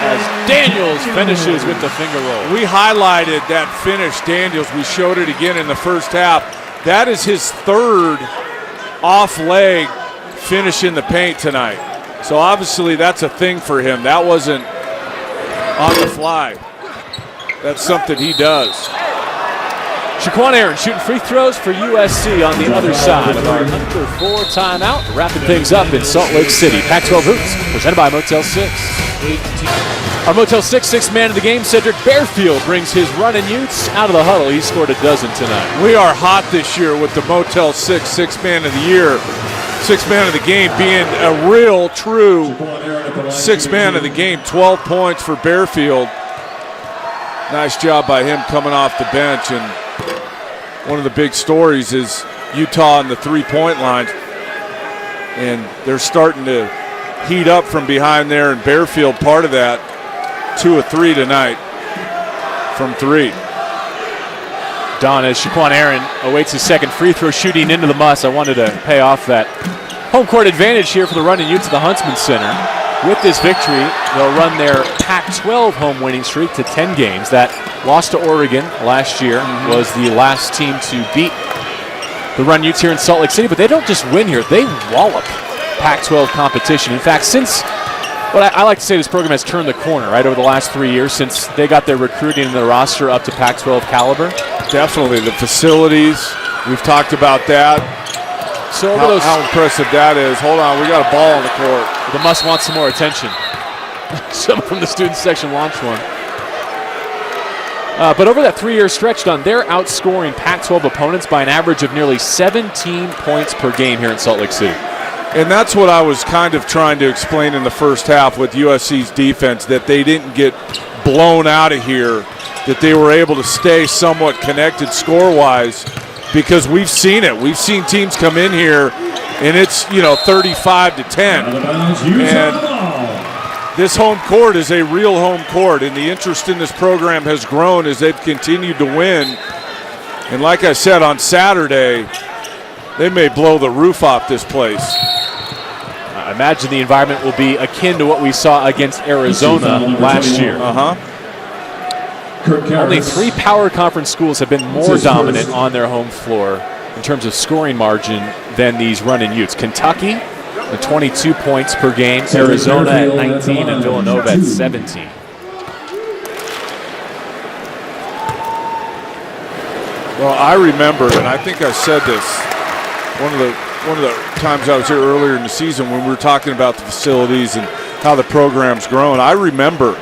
as Daniels finishes with the finger roll. We highlighted that finish, Daniels. We showed it again in the first half. That is his third off-leg finish in the paint tonight. So obviously that's a thing for him. That wasn't on the fly. That's something he does. Shaquan Aaron shooting free throws for USC on the other side of our under 4 timeout. Wrapping things up in Salt Lake City. Pac-12 Hoops presented by Motel 6. Our Motel 6 sixth man of the game, Cedric Bearfield, brings his running Utes out of the huddle. He scored a dozen tonight. We are hot this year with the Motel 6 sixth man of the year. Sixth man of the game being a real, true sixth man of the game. 12 points for Bearfield. Nice job by him coming off the bench. And one of the big stories is Utah on the three-point line. And they're starting to heat up from behind there, and Bearfield part of that. 2 of 3 tonight from 3. Don, as Shaquan Aaron awaits his second free throw shooting into the Muss, I wanted to pay off that home court advantage here for the running Utes at the Huntsman Center. With this victory, they'll run their Pac-12 home winning streak to 10 games. That loss to Oregon last year was the last team to beat the Run Utes here in Salt Lake City, but they don't just win here, they wallop Pac-12 competition. In fact, since what I like to say, this program has turned the corner, right, over the last 3 years since they got their recruiting and their roster up to Pac-12 caliber. Definitely. The facilities, we've talked about that. So how impressive that is. Hold on, we got a ball on the court. The Must want some more attention. Someone from the student section launched one. But over that 3-year stretch, Don, they're outscoring Pac-12 opponents by an average of nearly 17 points per game here in Salt Lake City. And that's what I was kind of trying to explain in the first half with USC's defense, that they didn't get blown out of here, that they were able to stay somewhat connected score-wise, because we've seen it. We've seen teams come in here, and it's, 35-10. And this home court is a real home court, and the interest in this program has grown as they've continued to win. And like I said, on Saturday, they may blow the roof off this place. I imagine the environment will be akin to what we saw against Arizona last year. Only 3 power conference schools have been more dominant on their home floor in terms of scoring margin than these running Utes. Kentucky at 22 points per game, Arizona at 19, and Villanova at 17. Well, I remember, and I think I said this one of the times I was here earlier in the season when we were talking about the facilities and how the program's grown. I remember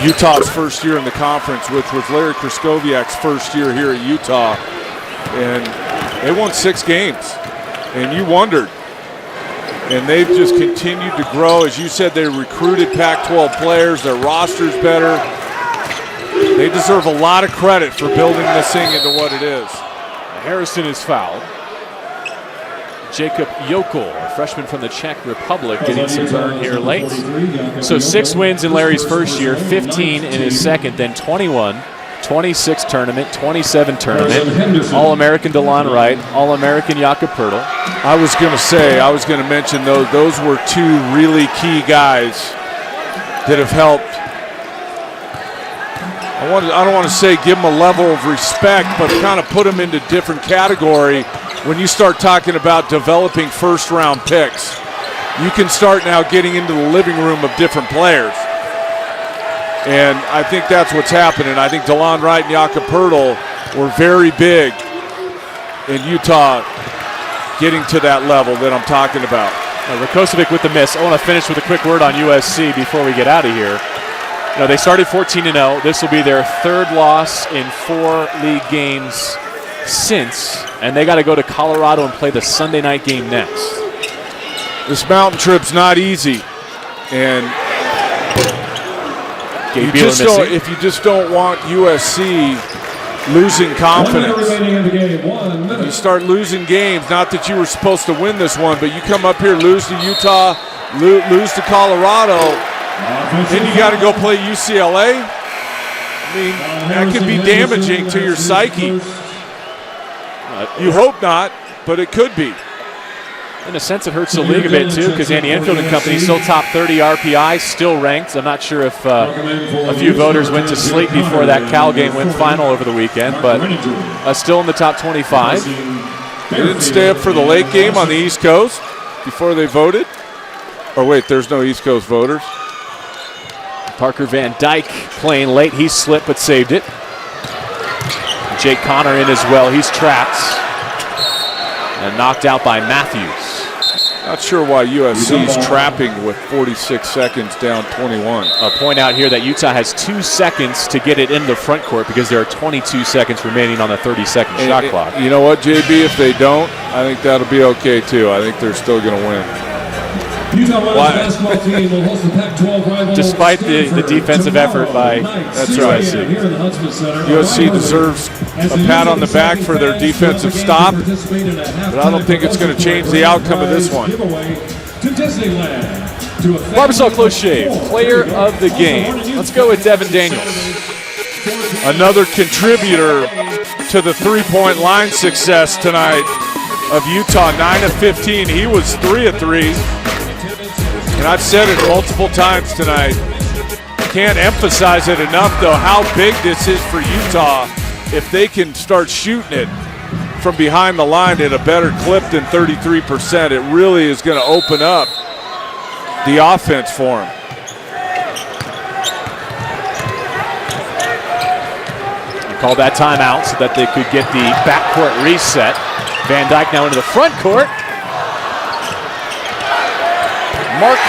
Utah's first year in the conference, which was Larry Kraskowiak's first year here at Utah, and they won 6 games, and you wondered. And they've just continued to grow. As you said, they recruited Pac-12 players, their roster's better. They deserve a lot of credit for building this thing into what it is. Harrison is fouled. Jacob Yokel, a freshman from the Czech Republic, getting some burn here late. So 6 wins in Larry's first year, 15 in his second, then 21, 26 tournament, 27 tournament, All-American DeLon Wright, All-American Jakob Poeltl. I was going to mention those. Those were 2 really key guys that have helped. I don't want to say give them a level of respect, but kind of put them into different category. When you start talking about developing first-round picks, you can start now getting into the living room of different players. And I think that's what's happening. I think DeLon Wright and Jakob Poeltl were very big in Utah getting to that level that I'm talking about. Rakocevic with the miss. I want to finish with a quick word on USC before we get out of here. You know, they started 14-0. This will be their third loss in 4 league games since, and they got to go to Colorado and play the Sunday night game next. This mountain trip's not easy, and if you just don't want USC losing confidence, you start losing games. Not that you were supposed to win this one, but you come up here, lose to Utah, lose to Colorado, then you got to go play UCLA. I mean, that could be damaging to your psyche. You hope not, but it could be. In a sense, it hurts the league a bit, too, because Andy Enfield and company still top 30 RPI, still ranked. I'm not sure if a few voters went to sleep before that Cal game went final over the weekend, but still in the top 25. They didn't stay up for the late game on the East Coast before they voted? Or wait, there's no East Coast voters. Parker Van Dyke playing late. He slipped but saved it. Jake Connor in as well. He's trapped and knocked out by Matthews. Not sure why USC's trapping with 46 seconds down 21. I'll point out here that Utah has 2 seconds to get it in the front court because there are 22 seconds remaining on the 30-second shot clock. You know what, JB? If they don't, I think that'll be okay too. I think they're still going to win. Despite the defensive effort by USC. USC deserves a pat on the back for their defensive stop, but I don't think it's going to change the outcome of this one. Barbasol Close Shave, player of the game. Let's go with Devin Daniels. Another contributor to the three-point line success tonight of Utah, 9 of 15. He was 3 of 3. And I've said it multiple times tonight. Can't emphasize it enough, though, how big this is for Utah if they can start shooting it from behind the line at a better clip than 33%. It really is going to open up the offense for them. They called that timeout so that they could get the backcourt reset. Van Dyke now into the front court. Mark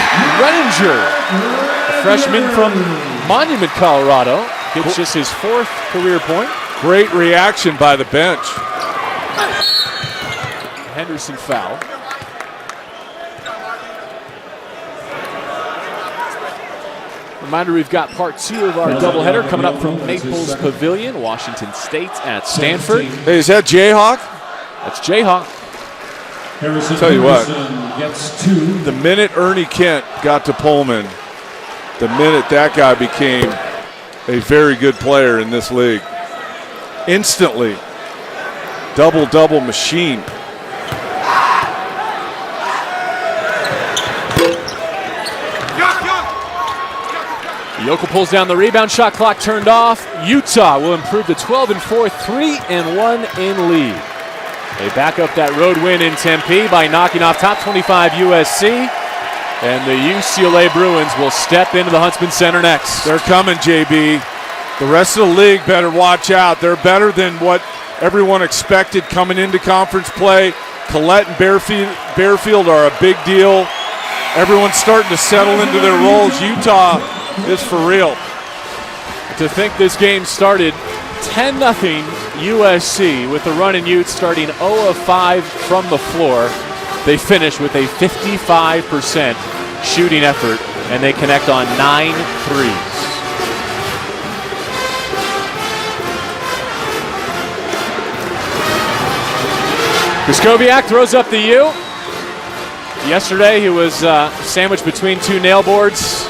Renninger, a freshman from Monument, Colorado, gets just his 4th career point. Great reaction by the bench. Henderson foul. Reminder, we've got part 2 of our doubleheader coming up from Maples Pavilion, Washington State at Stanford. Hey, is that Jayhawk? That's Jayhawk. I'll tell you what, the minute Ernie Kent got to Pullman, the minute that guy became a very good player in this league. Instantly, double-double machine. Yokel pulls down the rebound, shot clock turned off. Utah will improve to 12-4, 3-1 in lead. They back up that road win in Tempe by knocking off top 25 USC. And the UCLA Bruins will step into the Huntsman Center next. They're coming, JB. The rest of the league better watch out. They're better than what everyone expected coming into conference play. Collette and Bearfield are a big deal. Everyone's starting to settle into their roles. Utah is for real. To think this game started 10-0 USC with the run in Utes starting 0 of 5 from the floor. They finish with a 55% shooting effort, and they connect on 9 threes. Kraskowiak throws up the U. Yesterday he was sandwiched between 2 nail boards,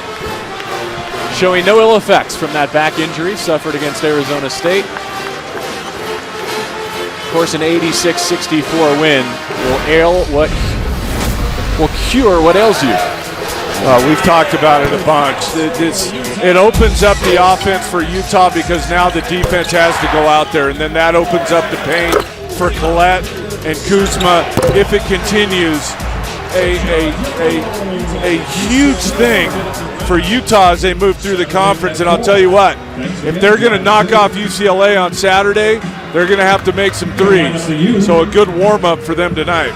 showing no ill effects from that back injury suffered against Arizona State. Of course, an 86-64 win will cure what ails you. We've talked about it a bunch. It opens up the offense for Utah because now the defense has to go out there, and then that opens up the paint for Collette and Kuzma if it continues. a huge thing for Utah as they move through the conference. And I'll tell you what, if they're going to knock off UCLA on Saturday, they're going to have to make some threes. So a good warm-up for them tonight.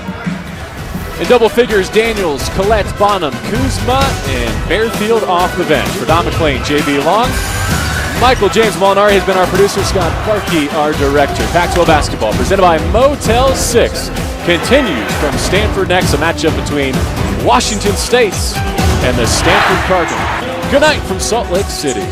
In double figures, Daniels, Collette, Bonham, Kuzma, and Bearfield off the bench. For Don McClain, JB Long, Michael James Molinari has been our producer, Scott Clarkey, our director. Pac-12 basketball presented by Motel 6 continues from Stanford next, a matchup between Washington State and the Stanford Cardinals. Good night from Salt Lake City.